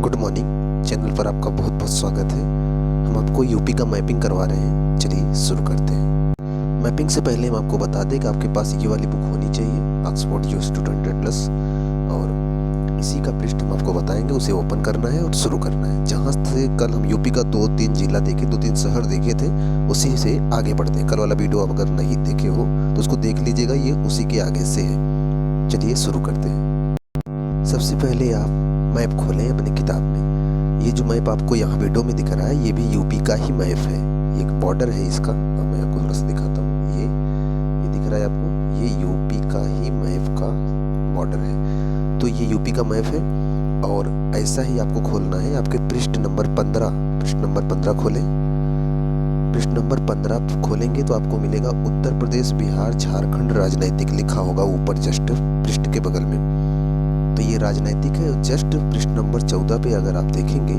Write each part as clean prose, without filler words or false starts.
Good morning. Channel पर आपका बहुत बहुत स्वागत है। हम आपको यूपी का मैपिंग करवा रहे हैं। चलिए शुरू करते हैं। मैपिंग से पहले हम आपको बता दें कि आपके पास ये वाली बुक होनी चाहिए, ऑक्सफोर्ड यू स्टूडेंट एटलस, और इसी का पृष्ठ हम आपको बताएंगे, उसे ओपन करना है और शुरू करना है। जहाँ से कल हम यूपी का 2-3 जिला देखे, 2-3 शहर देखे थे, उसी से आगे बढ़ते हैं। कल वाला वीडियो अगर नहीं देखे हो तो उसको देख लीजिएगा, ये उसी के आगे से है। चलिए शुरू करते हैं। सबसे पहले आप मैप खोलें अपनी किताब में। ये जो मैप आपको यहाँ वीडियो में दिख रहा है, ये भी यूपी का ही मैप है। एक बॉर्डर है इसका, मैं आपको थोड़ा सा दिखाता हूँ। ये दिख रहा है आपको, ये यूपी का ही मैप का बॉर्डर है। तो ये यूपी का मैप है और ऐसा ही आपको खोलना है। आपके पृष्ठ नंबर 15 खोलें। पृष्ठ नंबर 15 खोलेंगे तो आपको मिलेगा उत्तर प्रदेश, बिहार, झारखंड राजनैतिक लिखा होगा ऊपर जस्ट पृष्ठ के बगल में। तो ये राजनैतिक है। जस्ट पृष्ठ नंबर 14 पे अगर आप देखेंगे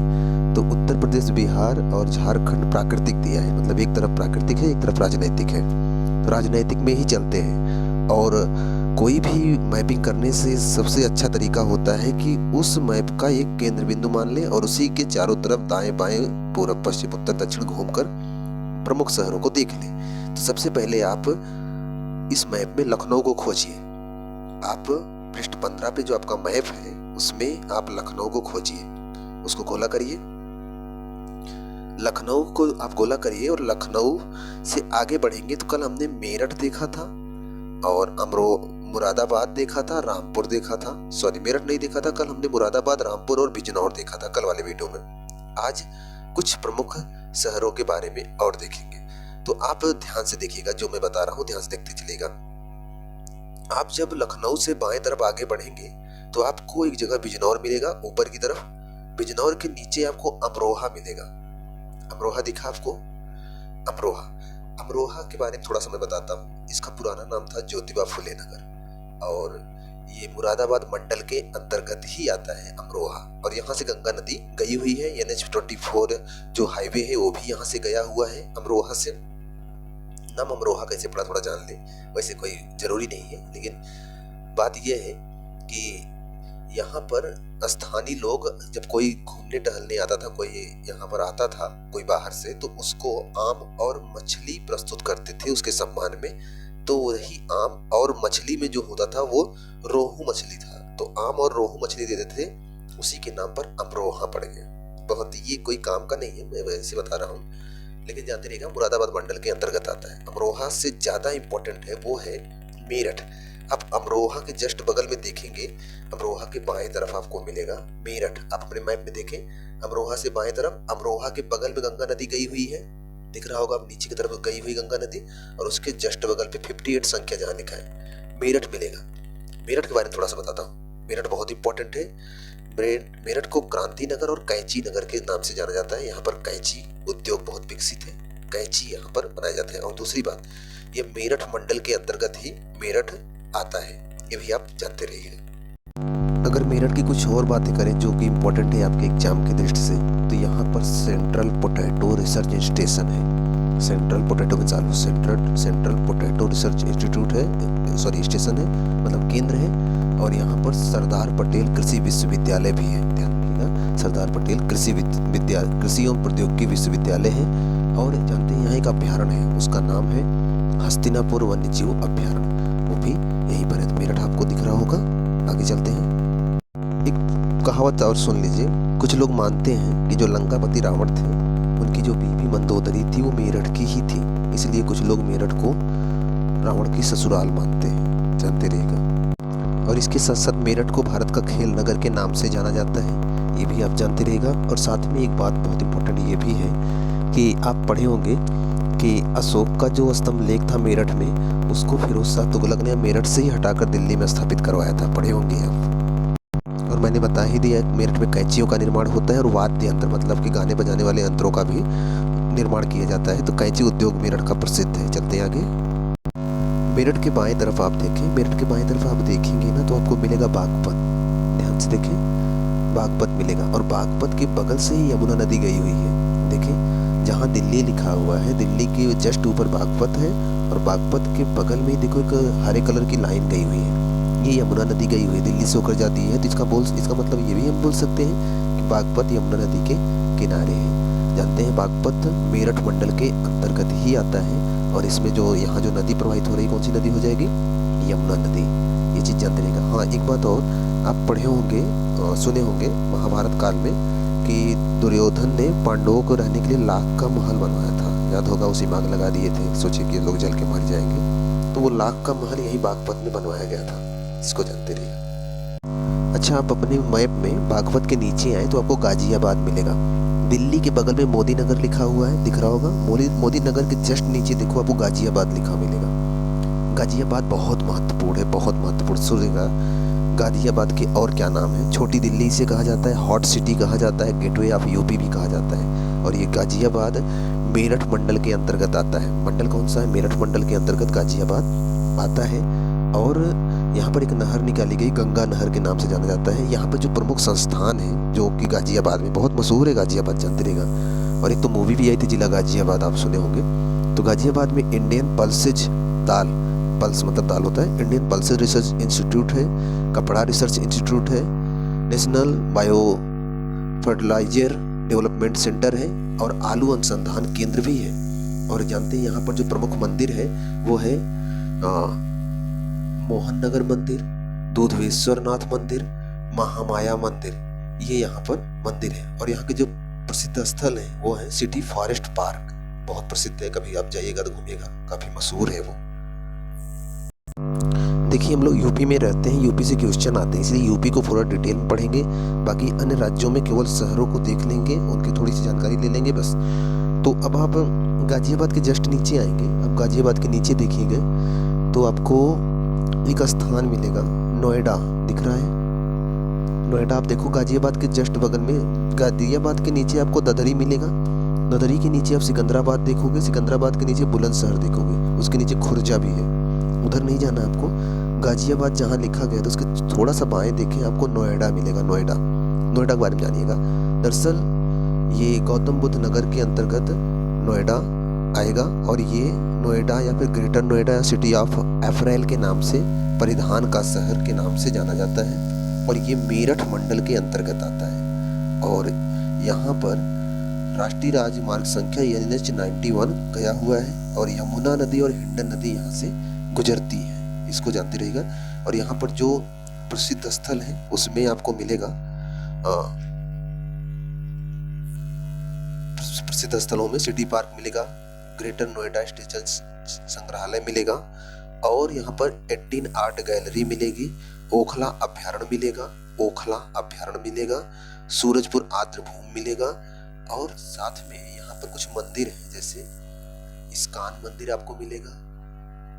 तो उत्तर प्रदेश, बिहार और झारखंड प्राकृतिक दिया है, मतलब एक तरफ प्राकृतिक है, एक तरफ राजनैतिक है। तो राजनैतिक में ही चलते हैं। और कोई भी मैपिंग करने से सबसे अच्छा तरीका होता है कि उस मैप का एक केंद्र बिंदु मान लें और उसी के चारों तरफ दाएं बाएं, पूर्व पश्चिम उत्तर दक्षिण घूमकर प्रमुख शहरों को देख लें। तो सबसे पहले आप इस मैप में लखनऊ को खोजिए। आप पृष्ठ 15 पे जो आपका मैप है उसमें आप लखनऊ को खोजिए, उसको गोला करिए। लखनऊ को आप गोला करिए और लखनऊ से आगे बढ़ेंगे तो कल हमने मेरठ देखा था और मुरादाबाद देखा था, रामपुर देखा था। सॉरी, मेरठ नहीं देखा था कल हमने, मुरादाबाद, रामपुर और बिजनौर देखा था कल वाले वीडियो में। आज कुछ प्रमुख शहरों के बारे में और देखेंगे। तो आप ध्यान से देखिएगा, जो मैं बता रहा हूँ ध्यान से देखते चलिएगा। आप जब लखनऊ से बाएं तरफ आगे बढ़ेंगे तो आपको एक जगह बिजनौर मिलेगा ऊपर की तरफ। बिजनौर के नीचे आपको अमरोहा मिलेगा। अमरोहा दिखा आपको? अमरोहा के बारे में थोड़ा सा मैं बताता हूँ। इसका पुराना नाम था ज्योतिबा फुले नगर और ये मुरादाबाद मंडल के अंतर्गत ही आता है अमरोहा। और यहाँ से गंगा नदी गई हुई है। NH-24 जो हाईवे है वो भी यहाँ से गया हुआ है अमरोहा से। नाम अमरोहा कैसे पड़ा थोड़ा जान ले, वैसे कोई जरूरी नहीं है, लेकिन बात यह है कि यहाँ पर स्थानीय लोग जब कोई घूमने टहलने आता था, कोई यहाँ पर आता था कोई बाहर से, तो उसको आम और मछली प्रस्तुत करते थे उसके सम्मान में। तो वही आम और मछली में जो होता था वो रोहू मछली था, तो आम और रोहू मछली देते थे, उसी के नाम पर अमरोहा पड़ गया। बहुत ये कोई काम का नहीं है, मैं वैसे बता रहा हूँ, लेकिन जानते रहिएगा मुरादाबाद मंडल के अंतर्गत आता है। अमरोहा से ज्यादा इंपॉर्टेंट है वो है मेरठ। आप अमरोहा के जस्ट बगल में देखेंगे, अमरोहा के बाएं तरफ आपको मिलेगा मेरठ। आप अपने मैप में देखें, अमरोहा से बाएं तरफ, अमरोहा के बगल में गंगा नदी गई हुई है, दिख रहा होगा आप नीचे की तरफ गई हुई गंगा नदी, और उसके जस्ट बगल पे 58 संख्या जहाँ लिखा है मेरठ मिलेगा। मेरठ के बारे में थोड़ा सा बताता हूँ। मेरठ बहुत इंपॉर्टेंट है। मेरठ को क्रांति नगर और कैंची नगर के नाम से जाना जाता है। यहाँ पर कैंची उद्योग बहुत विकसित है, कैंची यहाँ पर बनाए जाते हैं। और दूसरी बात, ये मेरठ मंडल के अंतर्गत ही मेरठ आता है, ये भी आप जानते रहिए। अगर मेरठ की कुछ और बातें करें जो कि इम्पोर्टेंट है आपके एग्जाम की दृष्टि से, तो यहाँ पर सेंट्रल पोटैटो रिसर्च स्टेशन है। सेंट्रल पोटैटो के चालू सेंट्रल पोटैटो रिसर्च इंस्टीट्यूट है, सॉरी स्टेशन है, मतलब केंद्र है। और यहाँ पर सरदार पटेल कृषि विश्वविद्यालय भी है, ध्यान रखिएगा। सरदार पटेल कृषि एवं प्रौद्योगिकी विश्वविद्यालय है। और जानते हैं यहाँ एक अभ्यारण्य है, उसका नाम है हस्तिनापुर वन्य जीव अभ्यारण्य, वो भी यहीं पर है। तो मेरठ आपको दिख रहा होगा। आगे चलते हैं। एक कहावत और सुन लीजिए। कुछ लोग मानते हैं कि जो लंकापति रावण थे, उनकी जो बीवी मंदोदरी थी वो मेरठ की ही थी, इसलिए कुछ लोग मेरठ को रावण की ससुराल मानते हैं, जानते रहिएगा। और इसके साथ साथ मेरठ को भारत का खेल नगर के नाम से जाना जाता है, ये भी आप जानते रहिएगा। और साथ में एक बात बहुत इंपॉर्टेंट ये भी है कि आप पढ़े होंगे कि अशोक का जो स्तंभ लेख था मेरठ में, उसको फिरोज शाह तुगलक ने मेरठ से ही हटाकर दिल्ली में स्थापित करवाया था, पढ़े होंगे आप। और मैंने बता ही दिया मेरठ में कैंचियों का निर्माण होता है और वाद्य यंत्र, मतलब कि गाने बजाने वाले यंत्रों का भी निर्माण किया जाता है। तो कैंची उद्योग मेरठ का प्रसिद्ध है। चलते आगे। मेरठ के बाएं तरफ आप देखें, मेरठ के बाएं तरफ आप देखेंगे ना तो आपको मिलेगा बागपत। ध्यान से देखें, बागपत मिलेगा। और बागपत के बगल से ही यमुना नदी गई हुई है। देखें, जहाँ दिल्ली लिखा हुआ है, दिल्ली के जस्ट ऊपर बागपत है और बागपत के बगल में देखो एक हरे कलर की लाइन गई हुई है, ये यमुना नदी गई हुई दिल्ली से होकर जाती है। तो इसका मतलब ये भी हम बोल सकते हैं कि बागपत यमुना नदी के किनारे है। जानते हैं बागपत मेरठ मंडल के अंतर्गत ही आता है और इसमें जो यहाँ जो नदी प्रवाहित हो रही कौन सी नदी हो जाएगी? यमुना नदी। ये चीज़ जानते रहेगा। हाँ, एक बात और, आप पढ़े होंगे सुने होंगे महाभारत काल में कि दुर्योधन ने पांडवों को रहने के लिए लाख का महल बनवाया था। याद होगा, उसी मांग लगा दिए थे, सोचे कि लोग जल के मर जाएंगे, तो वो लाख का महल यही बागपत में बनवाया गया था। इसको जानते रहिए। अच्छा, आप अपने मैप में बागपत के नीचे आए तो आपको गाजियाबाद मिलेगा। दिल्ली के बगल में मोदी नगर लिखा हुआ है, दिख रहा होगा। मोदी नगर के जस्ट नीचे देखो, आपको गाजियाबाद लिखा मिलेगा। गाजियाबाद बहुत महत्वपूर्ण है, बहुत महत्वपूर्ण। सुनेगा, गाजियाबाद के और क्या नाम है? छोटी दिल्ली से कहा जाता है, हॉट सिटी कहा जाता है, गेटवे ऑफ यूपी भी कहा जाता है। और ये गाजियाबाद मेरठ मंडल के अंतर्गत आता है। मंडल कौन सा है? मेरठ मंडल के अंतर्गत गाजियाबाद आता है। और यहाँ पर एक नहर निकाली गई, गंगा नहर के नाम से जाना जाता है। यहाँ पर जो प्रमुख संस्थान है जो कि गाजियाबाद में बहुत मशहूर है, गाजियाबाद जानते रहेगा। और एक तो मूवी भी आई थी जिला गाजियाबाद, आप सुने होंगे। तो गाजियाबाद में इंडियन पल्सेज दाल, पल्स मतलब दाल होता है, इंडियन पल्सेज रिसर्च इंस्टीट्यूट है, कपड़ा रिसर्च इंस्टीट्यूट है, national bio fertiliser development centre है और आलू अनुसंधान केंद्र भी है। और जानते हैं यहाँ पर जो प्रमुख मंदिर है वो है मोहन नगर मंदिर, दूधवेश्वर नाथ मंदिर, महामाया मंदिर, ये यहाँ पर मंदिर है। और यहाँ के जो प्रसिद्ध स्थल है वो है सिटी फॉरेस्ट पार्क, बहुत प्रसिद्ध है, कभी आप जाइएगा तो घूमिएगा, काफी मशहूर है वो। देखिए, हम लोग यूपी में रहते हैं, यूपी से क्वेश्चन आते हैं, इसलिए यूपी को पूरा डिटेल में पढ़ेंगे। बाकी अन्य राज्यों में केवल शहरों को देख लेंगे, उनकी थोड़ी सी जानकारी ले लेंगे बस। तो अब आप गाजियाबाद के जस्ट नीचे आएंगे। अब गाजियाबाद के नीचे देखिएगा तो आपको एक स्थान मिलेगा, नोएडा दिख रहा है। नोएडा आप देखो, गाजियाबाद के जस्ट बगल में। गाजियाबाद के नीचे आपको ददरी मिलेगा, ददरी के नीचे आप सिकंदराबाद देखोगे, सिकंदराबाद के नीचे बुलंदशहर देखोगे, उसके नीचे खुर्जा भी है। उधर नहीं जाना आपको। गाजियाबाद जहाँ लिखा गया तो उसके थोड़ा सा बाएं देखें, आपको नोएडा मिलेगा। नोएडा, नोएडा के बारे में जानिएगा। दरअसल ये गौतम बुद्ध नगर के अंतर्गत नोएडा आएगा और ये नोएडा या फिर ग्रेटर नोएडा या सिटी ऑफ अप्रैल के नाम से, परिधान का शहर के नाम से जाना जाता है। और ये मेरठ मंडल के अंतर्गत आता है। और यहाँ पर राष्ट्रीय राजमार्ग संख्या NH-91 गया हुआ है और यमुना नदी और हिंडन नदी यहाँ से गुजरती है, इसको जानते रहिएगा। और यहाँ पर जो प्रसिद्ध स्थल है उसमें आपको मिलेगा, प्रसिद्ध स्थलों में सिटी पार्क मिलेगा, ग्रेटर नोएडा स्टेशन संग्रहालय मिलेगा और यहाँ पर 18 आर्ट गैलरी मिलेगी, ओखला अभ्यारण्य मिलेगा, ओखला अभ्यारण्य मिलेगा, सूरजपुर आर्द्रभूमि मिलेगा। और साथ में यहाँ पर कुछ मंदिर हैं, जैसे इस्कान मंदिर आपको मिलेगा,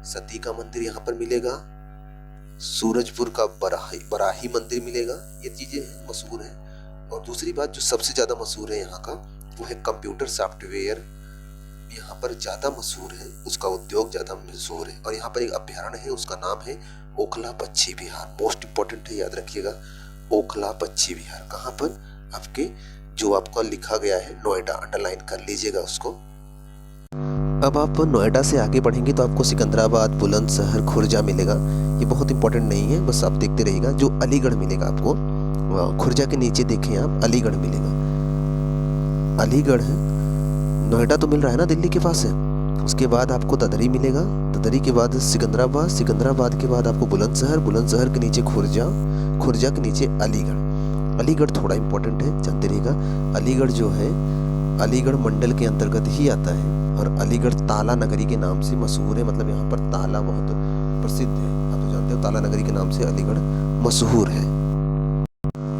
सती का मंदिर यहाँ पर मिलेगा, सूरजपुर का बराही मंदिर मिलेगा। ये चीजें मशहूर हैं। और दूसरी बात जो सबसे ज्यादा मशहूर है यहाँ का, वो है कंप्यूटर सॉफ्टवेयर। यहाँ पर ज्यादा मशहूर है, उसका उद्योग ज्यादा मशहूर है। और यहाँ पर एक अभ्यारण्य है, उसका नाम है ओखला पक्षी विहार। मोस्ट इंपॉर्टेंट है, याद रखिएगा, ओखला पक्षी विहार। कहाँ पर? आपके जो आपका लिखा गया है नोएडा, अंडरलाइन कर लीजिएगा उसको। अब आप नोएडा से आगे बढ़ेंगे तो आपको सिकंदराबाद, बुलंदशहर, खुर्जा मिलेगा। ये बहुत इंपॉर्टेंट नहीं है, बस आप देखते रहिएगा। जो अलीगढ़ मिलेगा आपको, खुर्जा के नीचे देखें आप, अलीगढ़ मिलेगा। अलीगढ़ है, नोएडा तो मिल रहा है ना, दिल्ली के पास है। उसके बाद आपको ददरी मिलेगा, ददरी के बाद सिकंदराबाद, सिकंदराबाद के बाद आपको बुलंदशहर, बुलंदशहर के नीचे खुर्जा, खुर्जा के नीचे अलीगढ़। अलीगढ़ थोड़ा इंपॉर्टेंट है, जानते रहिएगा। अलीगढ़ जो है अलीगढ़ मंडल के अंतर्गत ही आता है और अलीगढ़ ताला नगरी के नाम से मशहूर है। मतलब यहाँ पर ताला बहुत प्रसिद्ध है, आप तो जानते हो, ताला नगरी के नाम से अलीगढ़ मशहूर है।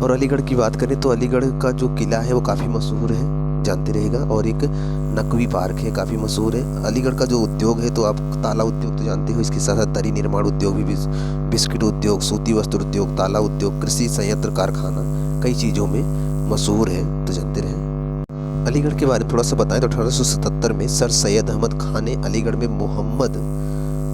और अलीगढ़ की बात करें तो अलीगढ़ का जो किला है वो काफ़ी मशहूर है, जानते रहेगा। और एक नकवी पार्क है, काफ़ी मशहूर है। अलीगढ़ का जो उद्योग है तो आप ताला उद्योग तो जानते हो, इसके साथ साथ दरी निर्माण उद्योग भी, बिस्किट उद्योग, सूती वस्त्र उद्योग, ताला उद्योग, कृषि संयंत्र कारखाना, कई चीज़ों में मशहूर है, तो जानते रहे। अलीगढ़ के बारे में थोड़ा सा बताएं तो 1877 में सर सैयद अहमद खान ने अलीगढ़ में मोहम्मद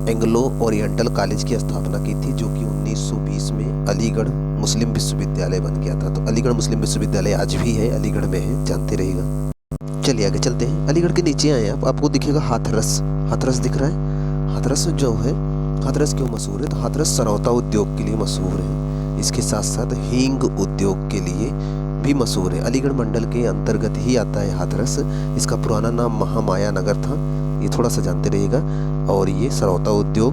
एंग्लो ओरिएंटल कॉलेज की स्थापना की थी, जो कि 1920 में अलीगढ़ मुस्लिम विश्वविद्यालय बन गया था। तो अलीगढ़ मुस्लिम विश्वविद्यालय आज भी है, अलीगढ़ में है, जानते रहिएगा। चलिए आगे चलते हैं। अलीगढ़ के नीचे आए आप, आपको दिखेगा हाथरस। हाथरस दिख रहा है। हाथरस जो है, हाथरस क्यों मशहूर है? तो हाथरस सरौता उद्योग के लिए मशहूर है। इसके साथ साथ हींग उद्योग के लिए भी मशहूर है। अलीगढ़ मंडल के अंतर्गत ही आता है हाथरस। इसका पुराना नाम महामाया नगर था, ये थोड़ा सा जानते रहिएगा। और ये सरौता उद्योग,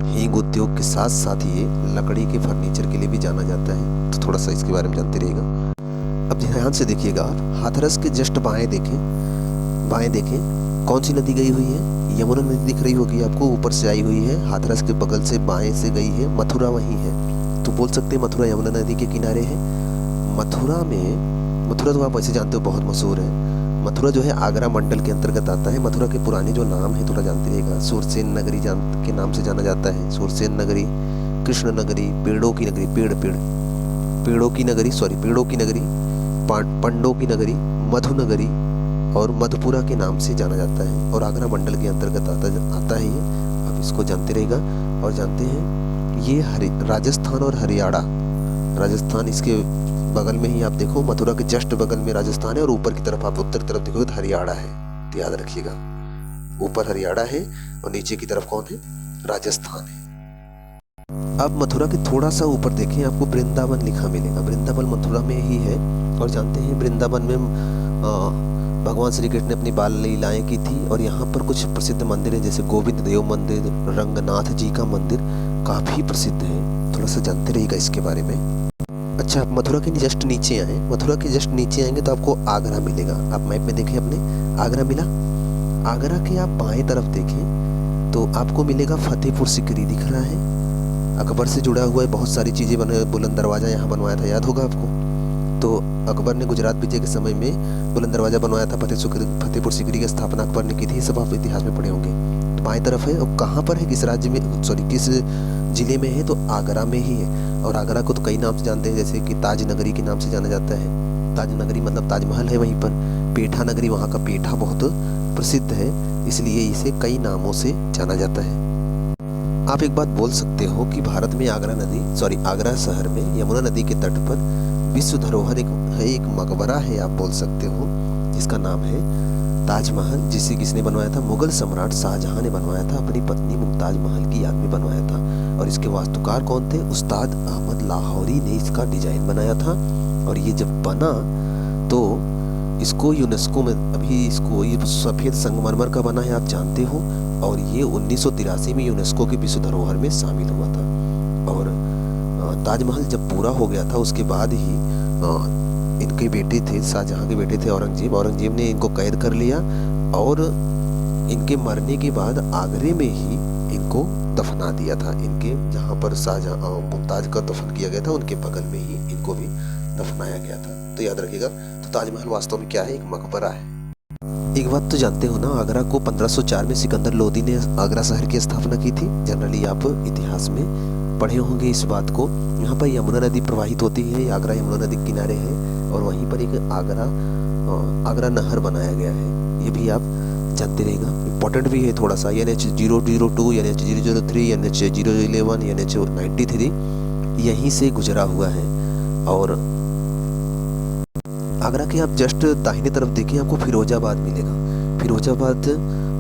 हींग उद्योग के साथ साथ ये लकड़ी के फर्नीचर के लिए भी जाना जाता है, तो थोड़ा सा इसके बारे में जानते रहिएगा। अब ध्यान से देखिएगा आप, हाथरस के जस्ट बाएं देखें कौन सी नदी गई हुई है? यमुना नदी दिख रही होगी आपको, ऊपर से आई हुई है। हाथरस के बगल से बाएं से गई है, मथुरा वहीं है, तो बोल सकते हैं मथुरा यमुना नदी के किनारे है। मथुरा तो आप वैसे जानते हो बहुत मशहूर है। मथुरा जो है आगरा मंडल के अंतर्गत आता है। मथुरा के पुराने जो नाम है थोड़ा जानते रहिएगा। सूरसेन नगरी के नाम से जाना जाता है, सूरसेन नगरी, कृष्ण नगरी, पेड़ों की नगरी, पेड़ों की नगरी, पंडों की नगरी, मधु नगरी और मधुपुरा के नाम से जाना जाता है, और आगरा मंडल के अंतर्गत आता है ये। आप इसको जानते रहेगा। और जानते हैं ये राजस्थान और हरियाणा, राजस्थान इसके बगल में ही आप देखो, मथुरा के जस्ट बगल में राजस्थान है, और ऊपर की तरफ आप उत्तर की तरफ देखोगे तो हरियाणा है, तो याद रखिएगा, ऊपर हरियाणा है और नीचे की तरफ कौन है? राजस्थान है। अब मथुरा के थोड़ा सा ऊपर देखें, आपको वृंदावन लिखा मिलेगा। वृंदावन मथुरा में ही है। और जानते हैं वृंदावन में भगवान श्री कृष्ण ने अपनी बाल लीलाएं की थी, और यहाँ पर कुछ प्रसिद्ध मंदिर है, जैसे गोविंद देव मंदिर, रंगनाथ जी का मंदिर काफी प्रसिद्ध है। थोड़ा सा जानते रहिएगा इसके बारे में। अच्छा, आप मथुरा के जस्ट नीचे आए, मथुरा के जस्ट नीचे आएंगे तो आपको आगरा मिलेगा। आप मैप में देखें अपने, आगरा मिला। आगरा के आप बाएं तरफ देखें तो आपको मिलेगा फतेहपुर सिकरी दिख रहा है। अकबर से जुड़ा हुआ है, बहुत सारी चीजें बने। बुलंद दरवाजा यहाँ बनवाया था, याद होगा आपको। तो अकबर ने गुजरात विजय के समय में बुलंद दरवाजा बनवाया था, फतेहपुर सिकरी की स्थापना अकबर ने की थी। ये सब आप इतिहास में पढ़े होंगे। तो बाएं तरफ है, और कहाँ पर है, किस राज्य में, किस जिले में है? तो आगरा में ही है। और आगरा को तो कई नाम से जानते हैं, जैसे कि ताज नगरी के नाम से जाना जाता है। ताज नगरी मतलब ताजमहल है वहीं पर। पेठा नगरी, वहाँ का पेठा बहुत प्रसिद्ध है, इसलिए इसे कई नामों से जाना जाता है। आप एक बात बोल सकते हो कि भारत में आगरा शहर में यमुना नदी के तट पर विश्व धरोहर एक मकबरा है, आप बोल सकते हो, जिसका नाम है ताजमहल, जिसे किसने बनवाया था? मुगल सम्राट शाहजहां ने बनवाया था, अपनी पत्नी मुमताज महल की याद में बनवाया था। और इसके वास्तुकार कौन थे? उस्ताद अहमद लाहौरी ने इसका डिजाइन बनाया था। और ये जब बना तो इसको यूनेस्को में, अभी इसको, ये सफेद संगमरमर का बना है, आप जानते हो। और ये 1983 में यूनेस्को के विश्व धरोहर में शामिल हुआ था। और ताजमहल जब पूरा हो गया था, उसके बाद ही इनके बेटे थे, शाहजहां के बेटे थे औरंगजेब ने इनको कैद कर लिया, और इनके मरने के बाद आगरे में ही इनको दफना दिया था। इनके जहाँ पर शाहजहां मुमताज का दफन किया गया था, उनके बगल में ही इनको भी दफनाया गया था। तो याद रखिएगा। तो ताजमहल वास्तव में क्या है? एक मकबरा है। एक बात तो जानते हो ना, आगरा को 1504 में सिकंदर लोदी ने आगरा शहर की स्थापना की थी। जनरली आप इतिहास में पढ़े होंगे इस बात को। यहाँ पर यमुना नदी प्रवाहित होती है, आगरा यमुना नदी के किनारे है, और वहीं पर एक आगरा नहर बनाया गया है। ये भी आप जानते रहेगा, इम्पोर्टेंट भी है थोड़ा सा। NH002, NH003, NH011, NH93 यहीं से गुजरा हुआ है। और आगरा के आप जस्ट दाहिने तरफ देखिए, आपको फिरोजाबाद मिलेगा। फिरोजाबाद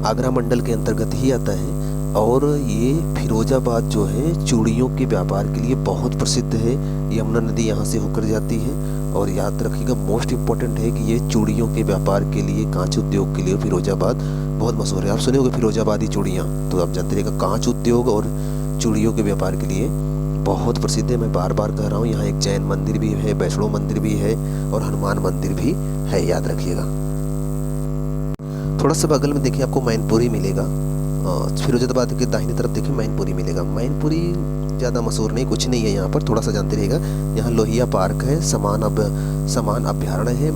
आगरा मंडल के अंतर्गत ही आता है, और ये फिरोजाबाद जो है चूड़ियों के व्यापार के लिए बहुत प्रसिद्ध है। यमुना नदी यहाँ से होकर जाती है। और याद रखिएगा, मोस्ट इम्पोर्टेंट है कि ये चूड़ियों के व्यापार के लिए, कांच उद्योग के लिए फिरोजाबाद बहुत मशहूर है। आप सुने होंगे फिरोजाबादी चूड़ियाँ, तो आप जानते रहेगा कांच उद्योग और चूड़ियों के व्यापार के लिए बहुत प्रसिद्ध है। मैं बार बार कह रहा हूँ, यहाँ एक जैन मंदिर भी है, वैष्णो मंदिर भी है, और हनुमान मंदिर भी है, याद रखिएगा। थोड़ा सा बगल में देखिए, आपको मैनपुरी मिलेगा। फिरोजाबाद के दाहिने तरफ देखिए मैनपुरी मिलेगा। मैनपुरी ज़्यादा मशहूर नहीं, कुछ नहीं है यहाँ पर, थोड़ा सा जानते रहेगा। यहाँ लोहिया पार्क है, समान अभ्यारण्य है,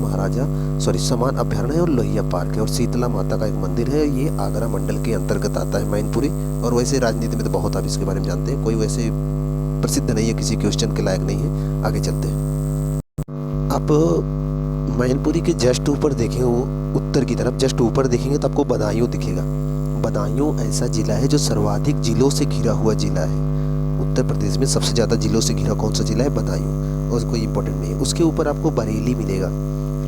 समान अभ्यारण्य है, और लोहिया पार्क है, और शीतला माता का एक मंदिर है। ये आगरा मंडल के अंतर्गत आता है मैनपुरी। और वैसे राजनीति में तो बहुत आप इसके बारे में जानते हैं, कोई वैसे प्रसिद्ध नहीं है, किसी क्वेश्चन के लायक नहीं है। आगे चलते हैं। आप मैनपुरी के जस्ट ऊपर देखें, वो उत्तर की तरफ जस्ट ऊपर देखेंगे तो आपको बदायूं दिखेगा। बदायूं ऐसा जिला है जो सर्वाधिक जिलों से घिरा हुआ जिला है। उत्तर प्रदेश में सबसे ज़्यादा जिलों से घिरा कौन सा जिला है? बदायूं। और कोई इंपॉर्टेंट नहीं है। उसके ऊपर आपको बरेली मिलेगा।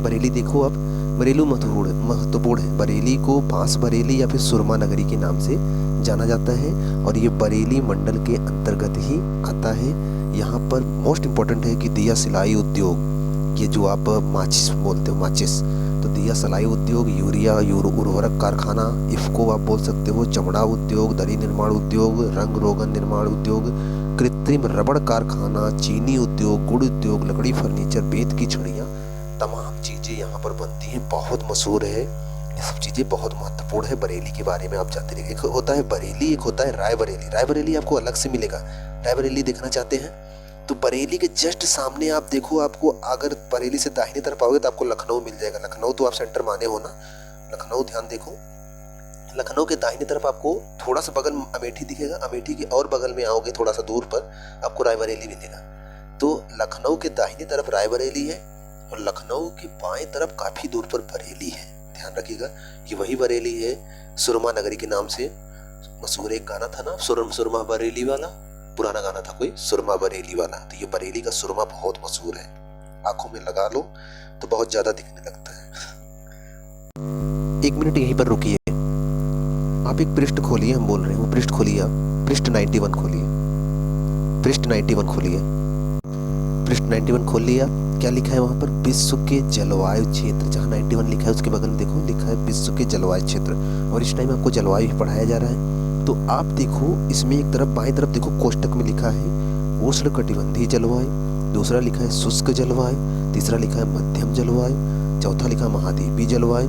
बरेली देखो आप, बरेली महत्वपूर्ण है। बरेली को बांस बरेली या फिर सुरमा नगरी के नाम से जाना जाता है, और ये बरेली मंडल के अंतर्गत ही आता है। यहाँ पर मोस्ट इम्पोर्टेंट है कि दिया सिलाई उद्योग, ये जो आप माचिस बोलते हो, माचिस, तो दिया सलाई उद्योग, यूरिया उर्वरक कारखाना, इफ्को आप बोल सकते हो, चमड़ा उद्योग, दरी निर्माण उद्योग, रंग रोगन निर्माण उद्योग, कृत्रिम रबड़ कारखाना, चीनी उद्योग, गुड़ उद्योग, लकड़ी फर्नीचर, बेत की छड़ियाँ, तमाम चीज़ें यहाँ पर बनती हैं, बहुत मशहूर है। ये सब चीज़ें बहुत महत्वपूर्ण है। बरेली के बारे में आप जानते रहिए, एक होता है बरेली, एक होता है रायबरेली। रायबरेली आपको अलग से मिलेगा। रायबरेली देखना चाहते हैं तो बरेली के जस्ट सामने आप देखो, आपको अगर बरेली से दाहिनी तरफ आओगे तो आपको लखनऊ मिल जाएगा। लखनऊ तो आप सेंटर माने हो ना, लखनऊ ध्यान देखो। लखनऊ के दाहिनी तरफ आपको थोड़ा सा बगल में अमेठी दिखेगा, अमेठी के और बगल में आओगे थोड़ा सा दूर पर आपको रायबरेली मिलेगा। तो लखनऊ के दाहिनी तरफ रायबरेली है और लखनऊ के बाएं तरफ काफी दूर पर बरेली है। ध्यान रखिएगा, ये वही बरेली है सुरमा नगरी के नाम से मशहूर एक गाना था ना, सुरमा बरेली वाला, पुराना गाना था कोई, सुरमा बरेली वाला। तो ये बरेली का सुरमा बहुत मशहूर है, आंखों में लगा लो तो बहुत ज्यादा दिखने लगता है। 1 मिनट यहीं पर रुकिए, आप एक पृष्ठ खोलिए, हम बोल रहे हैं वो पृष्ठ खोलिए, आप पृष्ठ 91 खोलिए, पृष्ठ 91 खोलिए, पृष्ठ 91 खोल लिया। क्या लिखा है वहां पर? विश्व के जलवायु क्षेत्र। जहाँ 91 लिखा है उसके बगल में देखो लिखा है विश्व के जलवायु क्षेत्र। और इस टाइम आपको जलवायु ही पढ़ाया जा रहा है। तो आप देखो इसमें एक तरफ बाएं तरफ देखो कोष्टक में लिखा है उष्णकटिबंधीय जलवायु, दूसरा लिखा है शुष्क जलवायु, तीसरा लिखा है मध्यम जलवायु, चौथा लिखा है महाद्वीपीय जलवायु,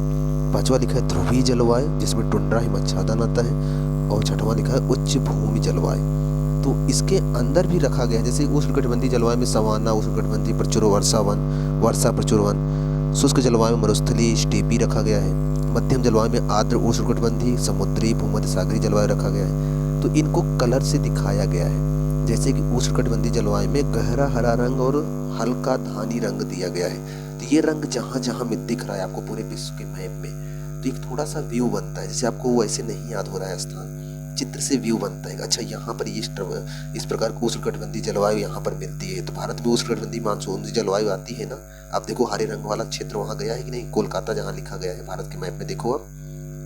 पांचवा लिखा है ध्रुवीय जलवायु जिसमें टुंड्रा हिमच्छादन आता है, और छठवां लिखा है उच्च भूमि जलवायु। तो इसके अंदर भी रखा गया है, जैसे उष्णकटिबंधीय जलवायु में सवाना, उष्णकटिबंधीय प्रचुर वर्षा वन, वर्षा प्रचुर वन, शुष्क जलवायु में मरुस्थलीय स्टेपी रखा गया है, मध्यम जलवायु में आर्द्र उष्णकटिबंधीय समुद्री भूमध्य सागरीय जलवायु रखा गया है। तो इनको कलर से दिखाया गया है, जैसे कि उष्णकटिबंधीय जलवायु में गहरा हरा रंग और हल्का धानी रंग दिया गया है। तो ये रंग जहाँ जहाँ में दिख रहा है आपको पूरे विश्व के मैप में, तो एक थोड़ा सा व्यू बनता है, जैसे आपको वैसे नहीं याद हो रहा है स्थान, चित्र से व्यू बनता है। अच्छा यहाँ पर इस प्रकार की उष्णकटिबंधीय जलवायु यहाँ पर मिलती है। तो भारत में उष्णकटिबंधीय मानसून जलवायु आती है ना। आप देखो हरे रंग वाला क्षेत्र वहाँ गया है कि नहीं, कोलकाता जहाँ लिखा गया है भारत के मैप में, देखो आप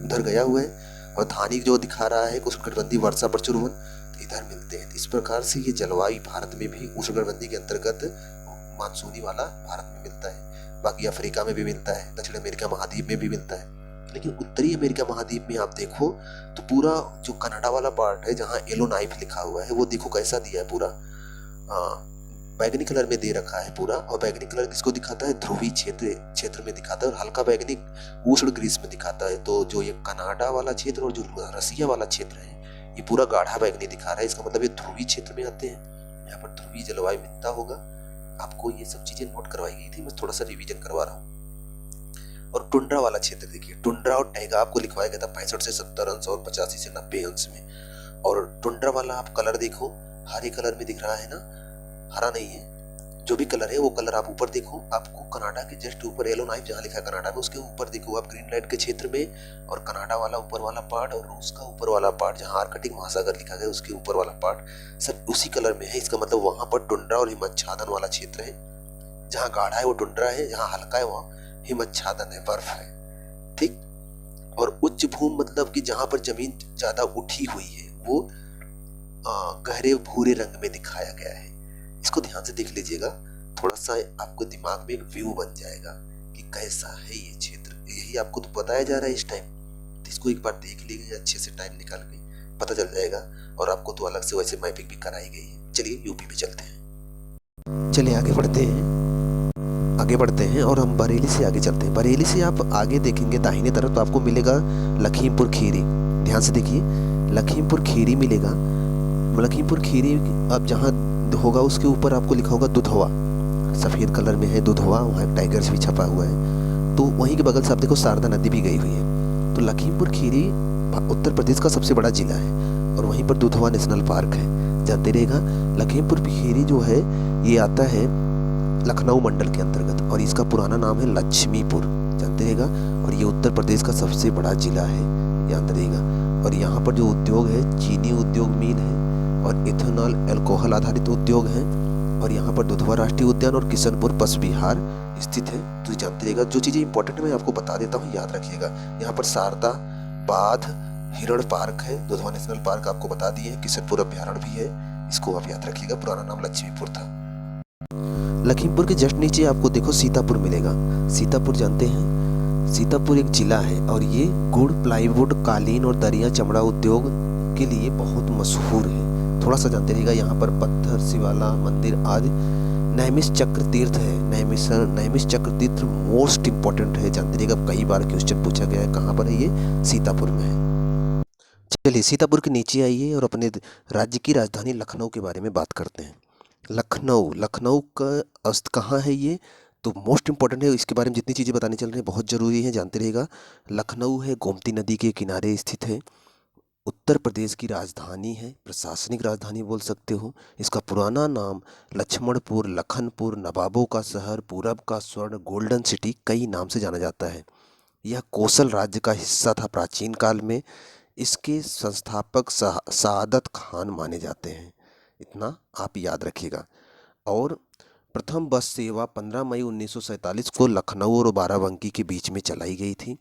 उधर गया हुआ है। और धानी जो दिखा रहा है उष्णकटिबंधीय वर्षा प्रचुर वन, तो इधर मिलते हैं। इस प्रकार से ये जलवायु भारत में भी उष्णकटिबंधीय के अंतर्गत मानसूनी वाला भारत में मिलता है। बाकी अफ्रीका में भी मिलता है, दक्षिण अमेरिका महाद्वीप में भी मिलता है। लेकिन उत्तरी अमेरिका महाद्वीप में आप देखो तो पूरा जो कनाडा वाला पार्ट है जहाँ येलो नाइफ लिखा हुआ है, वो देखो कैसा दिया है, पूरा बैगनी कलर में दे रखा है पूरा। और बैगनी कलर किसको दिखाता है? ध्रुवीय क्षेत्र में दिखाता है, और हल्का बैगनी उष्ण ग्रीष्म में दिखाता है। तो जो ये कनाडा वाला क्षेत्र और जो रसिया वाला क्षेत्र है ये पूरा गाढ़ा बैगनी दिखा रहा है। इसका मतलब ये ध्रुवीय क्षेत्र में आते हैं, यहाँ पर ध्रुवीय जलवायु मिलता होगा। आपको ये सब चीजें नोट करवाई गई थी, मैं थोड़ा सा रिविजन करवा रहा हूँ। और टुंड्रा वाला क्षेत्र देखिए, टुंड्रा और टैगा आपको लिखवाया गया था 65 से 70 अंश और 85 से 90 अंश में। और टुंड्रा वाला आप कलर देखो, हरे कलर में दिख रहा है ना, हरा नहीं है, जो भी कलर है वो कलर आप ऊपर देखो, आपको कनाडा के जस्ट ऊपर येलो नाइफ जहाँ लिखा है कनाडा में, उसके ऊपर देखो आप ग्रीनलैंड के क्षेत्र में, और कनाडा वाला ऊपर वाला पार्ट और रूस का ऊपर वाला पार्ट जहाँ आर्कटिक महासागर लिखा गया उसके ऊपर वाला पार्ट सब उसी कलर में है। इसका मतलब वहां पर टुंड्रा और हिमच्छादन वाला क्षेत्र है। जहाँ गाढ़ा है वो टुंड्रा है, जहाँ हल्का है वहाँ हिमच्छादन है, बर्फ है, ठीक। और उच्च भूमि मतलब कि जहां पर जमीन ज्यादा उठी हुई है वो गहरे भूरे रंग में दिखाया गया है। इसको ध्यान से देख लीजिएगा, थोड़ा सा आपको दिमाग में एक व्यू बन जाएगा कि कैसा है ये क्षेत्र। यही आपको तो बताया जा रहा है इस टाइम, तो इसको एक बार देख लीजिए अच्छे से, टाइम निकाल के पता चल जाएगा। और आपको तो अलग से वैसे मैपिंग भी कराई गई है। चलिए यूपी में चलते हैं, चलिए आगे बढ़ते हैं और हम बरेली से आगे चलते हैं। बरेली से आप आगे देखेंगे दाहिने तरफ तो आपको मिलेगा लखीमपुर खीरी। ध्यान से देखिए, लखीमपुर खीरी मिलेगा। लखीमपुर खीरी अब जहाँ होगा उसके ऊपर आपको लिखा होगा दुधवा, सफ़ेद कलर में है दुधवा, वहाँ एक टाइगर्स भी छपा हुआ है। तो वहीं के बगल से आप देखो शारदा नदी भी गई हुई है। तो लखीमपुर खीरी उत्तर प्रदेश का सबसे बड़ा जिला है और वहीं पर दुधवा नेशनल पार्क है, जानते रहेगा। लखीमपुर खीरी जो है ये आता है लखनऊ मंडल के अंतर्गत और इसका पुराना नाम है लक्ष्मीपुर, जानते रहेगा। और ये उत्तर प्रदेश का सबसे बड़ा जिला है, याद रहेगा। और यहाँ पर जो उद्योग है चीनी उद्योग मिल है और इथेनॉल अल्कोहल आधारित उद्योग है। और यहाँ पर दुधवा राष्ट्रीय उद्यान और किशनपुर पशु विहार स्थित है। तो जानते रहेगा, जो चीज़ें इंपॉर्टेंट मैं आपको बता देता हूँ, याद रखिएगा। यहाँ पर शारदा, बाघ, हिरण पार्क है, दुधवा नेशनल पार्क आपको बता दिए, किशनपुर अभ्यारण्य भी है, इसको आप याद रखिएगा। पुराना नाम लक्ष्मीपुर था। लखीमपुर के जस्ट नीचे आपको देखो सीतापुर मिलेगा। सीतापुर जानते हैं, सीतापुर एक जिला है और ये गुड़, प्लाईवुड, कालीन और दरिया चमड़ा उद्योग के लिए बहुत मशहूर है। थोड़ा सा जानते रहिएगा, यहाँ पर पत्थर, शिवाला मंदिर आदि। नैमिष चक्र तीर्थ है, नैमिष चक्र तीर्थ मोस्ट इम्पोर्टेंट है, जानते रहिएगा, कई बार क्वेश्चन पूछा गया है। कहाँ पर है ये? सीतापुर में है। चलिए सीतापुर के नीचे आइए और अपने राज्य की राजधानी लखनऊ के बारे में बात करते हैं। लखनऊ का अस्त कहाँ है ये? तो मोस्ट इम्पॉर्टेंट है, इसके बारे में जितनी चीज़ें बताने चल रही हैं बहुत ज़रूरी है, जानते रहेगा। लखनऊ है गोमती नदी के किनारे स्थित है, उत्तर प्रदेश की राजधानी है, प्रशासनिक राजधानी बोल सकते हो। इसका पुराना नाम लक्ष्मणपुर, लखनपुर, नवाबों का शहर, पूरब का स्वर्ण, गोल्डन सिटी, कई नाम से जाना जाता है। यह कोसल राज्य का हिस्सा था प्राचीन काल में। इसके संस्थापक सआदत खान माने जाते हैं, इतना आप याद रखिएगा। और प्रथम बस सेवा 15 मई 1947 को लखनऊ और बाराबंकी के बीच में चलाई गई थी,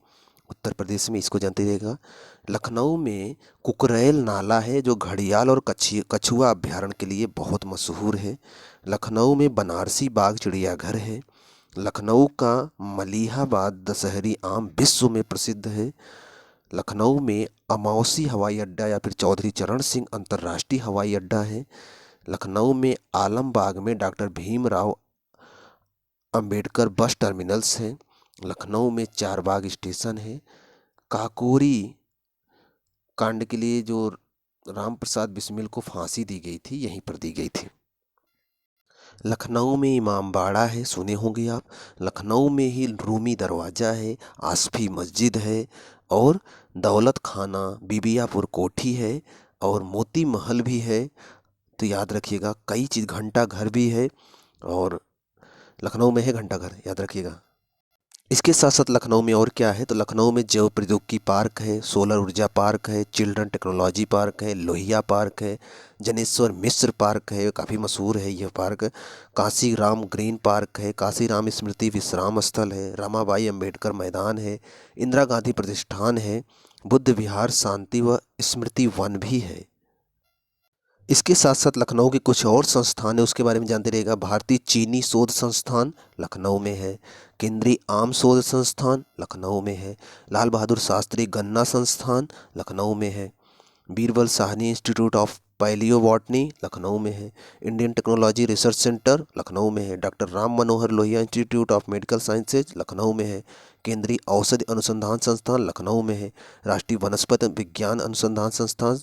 उत्तर प्रदेश में, इसको जानते रहिएगा। लखनऊ में कुकरैल नाला है जो घड़ियाल और कछुआ अभ्यारण्य के लिए बहुत मशहूर है। लखनऊ में बनारसी बाग चिड़ियाघर है। लखनऊ का मलिहाबाद दशहरी आम विश्व में प्रसिद्ध है। लखनऊ में अमौसी हवाई अड्डा या फिर चौधरी चरण सिंह अंतर्राष्ट्रीय हवाई अड्डा है। लखनऊ में आलमबाग में डॉक्टर भीमराव अंबेडकर बस टर्मिनल्स है। लखनऊ में चारबाग स्टेशन है। काकोरी कांड के लिए जो राम प्रसाद बिस्मिल को फांसी दी गई थी, यहीं पर दी गई थी। लखनऊ में इमामबाड़ा है, सुने होंगे आप। लखनऊ में ही रूमी दरवाज़ा है, आसफी मस्जिद है और दौलत खाना, बीबियापुर कोठी है और मोती महल भी है। तो याद रखिएगा, कई चीज़, घंटा घर भी है और लखनऊ में है घंटा घर, याद रखिएगा। इसके साथ साथ लखनऊ में और क्या है? तो लखनऊ में जैव प्रौद्योगिकी पार्क है, सोलर ऊर्जा पार्क है, चिल्ड्रन टेक्नोलॉजी पार्क है, लोहिया पार्क है, जनेश्वर मिश्र पार्क है, काफ़ी मशहूर है यह park. Kashi Ram green park है, काशी राम स्मृति विश्राम स्थल है, रमाबाई अंबेडकर मैदान है, इंदिरा गांधी प्रतिष्ठान है, बुद्ध विहार, शांति व स्मृति वन भी है। इसके साथ साथ लखनऊ के कुछ और संस्थान है, उसके बारे में जानते रहेगा। भारतीय चीनी शोध संस्थान लखनऊ में है। केंद्रीय आम शोध संस्थान लखनऊ में है। लाल बहादुर शास्त्री गन्ना संस्थान लखनऊ में है। Birbal Sahni institute of palaeobotany Lucknow में है। Indian technology research centre Lucknow में है। Doctor Ram Manohar Lohia institute of medical sciences Lucknow में है। केंद्रीय औषधि अनुसंधान संस्थान लखनऊ में है। राष्ट्रीय वनस्पति विज्ञान अनुसंधान संस्थान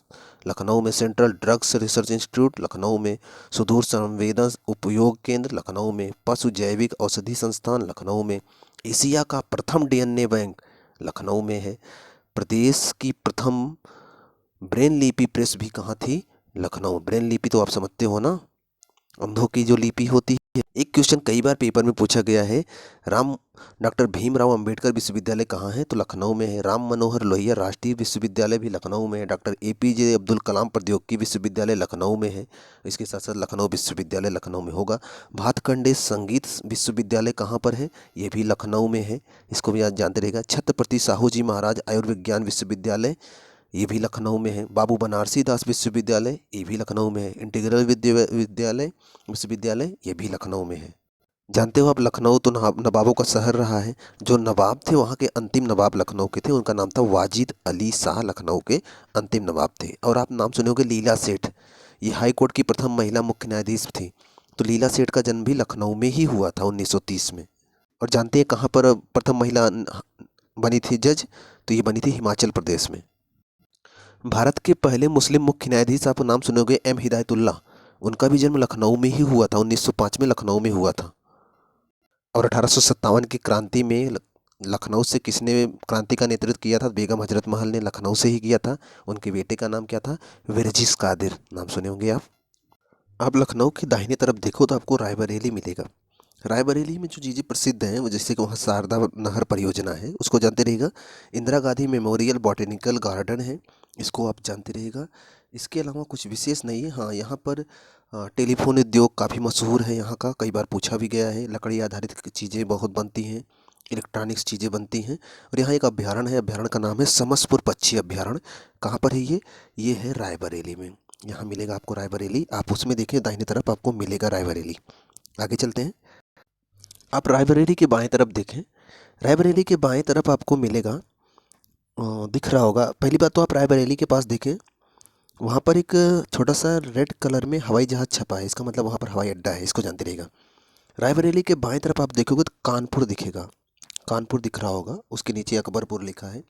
लखनऊ में। Central drugs research institute Lucknow में। सुदूर संवेदन उपयोग केंद्र लखनऊ में। पशु जैविक औषधि संस्थान लखनऊ में। एशिया का प्रथम डीएनए बैंक लखनऊ में है। प्रदेश की प्रथम ब्रेन लिपि प्रेस भी कहाँ थी? लखनऊ। ब्रेन लिपि तो आप समझते हो ना, अंधों की जो लिपि होती है। एक क्वेश्चन कई बार पेपर में पूछा गया है, डॉक्टर भीमराव अंबेडकर विश्वविद्यालय कहाँ है? तो लखनऊ में है। राम मनोहर लोहिया राष्ट्रीय विश्वविद्यालय भी लखनऊ में है। डॉक्टर एपीजे अब्दुल कलाम प्रौद्योगिकी विश्वविद्यालय लखनऊ में है। इसके साथ साथ लखनऊ विश्वविद्यालय लखनऊ में होगा। भातखंडे संगीत विश्वविद्यालय कहाँ पर है? ये भी लखनऊ में है, इसको भी आज जानते रहेगा। छत्रपति साहू जी महाराज आयुर्विज्ञान विश्वविद्यालय, ये भी लखनऊ में है। बाबू बनारसी दास विश्वविद्यालय, ये भी लखनऊ में है। इंटीग्रल विश्वविद्यालय, ये भी लखनऊ में है। जानते हो आप, लखनऊ तो नवाबों का शहर रहा है। जो नवाब थे वहाँ के अंतिम नवाब लखनऊ के थे, उनका नाम था वाजिद अली शाह, लखनऊ के अंतिम नवाब थे। और आप नाम सुने होंगे लीला सेठ, ये हाई कोर्ट की प्रथम महिला मुख्य न्यायाधीश थी। तो लीला सेठ का जन्म भी लखनऊ में ही हुआ था 1930 में। और जानते हैं कहाँ पर प्रथम महिला बनी थी जज? तो ये बनी थी हिमाचल प्रदेश में। भारत के पहले मुस्लिम मुख्य न्यायाधीश, आप नाम सुनोगे, एम हिदायतुल्लाह, उनका भी जन्म लखनऊ में ही हुआ था, 1905 में लखनऊ में हुआ था। और 1857 की क्रांति में लखनऊ से किसने क्रांति का नेतृत्व किया था? बेगम हजरत महल ने लखनऊ से ही किया था। उनके बेटे का नाम क्या था? विरजिस कादिर, नाम सुने होंगे आप। आप लखनऊ की दाहिने तरफ देखो तो आपको रायबरेली मिलेगा। रायबरेली में जो चीज़ें प्रसिद्ध हैं वो, जैसे कि वहाँ शारदा नहर परियोजना है, उसको जानते रहेगा। Indira Gandhi memorial botanical garden है, इसको आप जानते रहेगा। इसके अलावा कुछ विशेष नहीं है। हाँ, यहाँ पर टेलीफोन उद्योग काफ़ी मशहूर है यहाँ का, कई बार पूछा भी गया है। लकड़ी आधारित चीज़ें बहुत बनती हैं, इलेक्ट्रॉनिक्स चीज़ें बनती हैं। और यहाँ एक अभ्यारण्य है, अभ्यारण्य का नाम है समसपुर पक्षी अभ्यारण्य। कहाँ पर है ये है रायबरेली में। यहाँ मिलेगा आपको रायबरेली, आप उसमें देखें दाहिने तरफ आपको मिलेगा रायबरेली। आगे चलते हैं। आप रायबरेली के बाएं तरफ देखें, रायबरेली के बाएं तरफ आपको मिलेगा, दिख रहा होगा। पहली बात तो आप रायबरेली के पास देखें, वहाँ पर एक छोटा सा रेड कलर में हवाई जहाज़ छपा है, इसका मतलब वहाँ पर हवाई अड्डा है, इसको जानते रहिएगा। रायबरेली के बाएं तरफ आप देखोगे तो कानपुर दिखेगा, कानपुर दिख रहा होगा, उसके नीचे अकबरपुर लिखा है।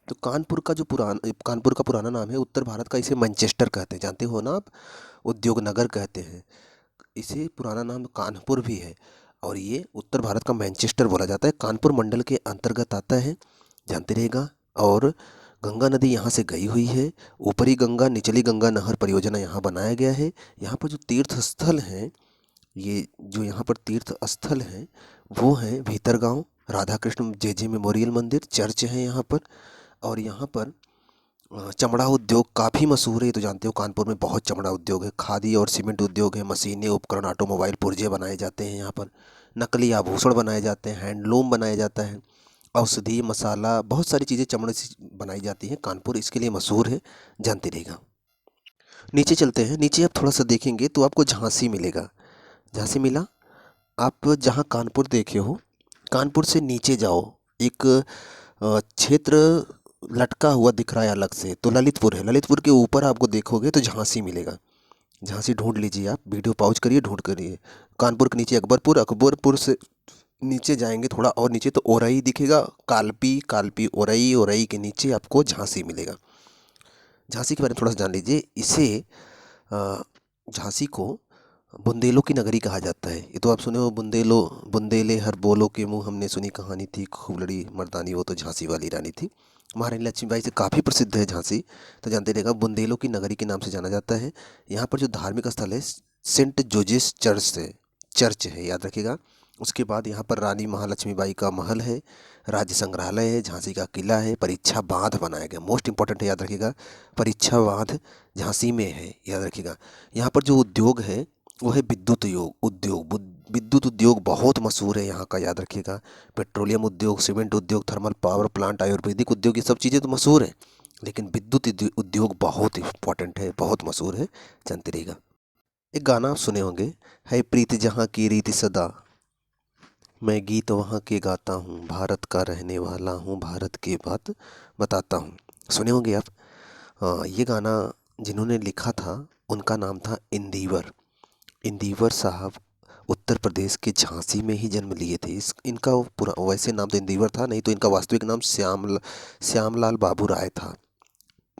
तो कानपुर का पुराना नाम है उत्तर भारत का, इसे मैनचेस्टर कहते हैं, जानते हो ना आप, उद्योग नगर कहते हैं इसे, पुराना नाम कानपुर भी है। और ये उत्तर भारत का मैनचेस्टर बोला जाता है, कानपुर मंडल के अंतर्गत आता है, जानते रहेगा। और गंगा नदी यहाँ से गई हुई है, ऊपरी गंगा निचली गंगा नहर परियोजना यहाँ बनाया गया है। यहाँ पर जो तीर्थ स्थल हैं, ये जो यहाँ पर तीर्थ स्थल हैं वो हैं भीतरगांव, राधा कृष्ण जे मेमोरियल मंदिर, चर्च है यहाँ पर। और यहाँ पर चमड़ा उद्योग काफ़ी मशहूर है, ये तो जानते हो कानपुर में बहुत चमड़ा उद्योग है, खादी और सीमेंट उद्योग है, मशीनें उपकरण ऑटोमोबाइल पुर्जे बनाए जाते हैं यहाँ पर, नकली आभूषण बनाए जाते हैं, हैंडलूम बनाया जाता है, औषधि मसाला बहुत सारी चीज़ें चमड़े से बनाई जाती हैं, कानपुर इसके लिए मशहूर है, जानते रहेगा। नीचे चलते हैं, नीचे आप थोड़ा सा देखेंगे तो आपको झांसी मिलेगा। झांसी मिला, आप जहाँ कानपुर देखे हो, कानपुर से नीचे जाओ, एक क्षेत्र लटका हुआ दिख रहा है अलग से, तो ललितपुर है, ललितपुर के ऊपर आपको देखोगे तो झांसी मिलेगा। झांसी ढूंढ लीजिए, आप वीडियो पॉज करिए, ढूंढ करिए। कानपुर के नीचे अकबरपुर, अकबरपुर से नीचे जाएंगे थोड़ा और नीचे तो ओरई दिखेगा, कालपी, कालपी ओरई, ओरई के नीचे आपको झांसी मिलेगा। झांसी के बारे में थोड़ा सा जान लीजिए। इसे झांसी को बुंदेलों की नगरी कहा जाता है। ये तो आप सुने हो, बुंदेले हर बोलो के मुँह, हमने सुनी कहानी थी, खूब लड़ी मर्दानी, वो तो झांसी वाली रानी थी। महारानी लक्ष्मीबाई से काफ़ी प्रसिद्ध है झांसी, तो जानते रहेगा, बुंदेलों की नगरी के नाम से जाना जाता है। यहाँ पर जो धार्मिक स्थल है सेंट जोजिस चर्च है, याद रखिएगा। उसके बाद यहाँ पर रानी महालक्ष्मीबाई का महल है, राज्य संग्रहालय है, झांसी का किला है, परीक्षा बांध बनाया गया, मोस्ट इंपॉर्टेंट है, याद रखिएगा, परीक्षा बांध झांसी में है, याद रखिएगा। यहाँ पर जो उद्योग है वो है विद्युत उद्योग बहुत मशहूर है यहाँ का, याद रखिएगा। पेट्रोलियम उद्योग, सीमेंट उद्योग, थर्मल पावर प्लांट, आयुर्वेदिक उद्योग, ये सब चीज़ें तो मशहूर हैं, लेकिन विद्युत उद्योग बहुत इंपॉर्टेंट है, बहुत मशहूर है, जानते रहिएगा। एक गाना आप सुने होंगे, है प्रीत जहाँ की रीति सदा, मैं गीत वहाँ के गाता हूँ, भारत का रहने वाला हूँ, भारत की बात बताता हूँ, सुने होंगे आप। ये गाना जिन्होंने लिखा था उनका नाम था इंदिवर साहब, उत्तर प्रदेश के झांसी में ही जन्म लिए थे। इनका पूरा वैसे नाम तो इंदिवर था, नहीं तो इनका वास्तविक नाम श्यामलाल बाबू राय था।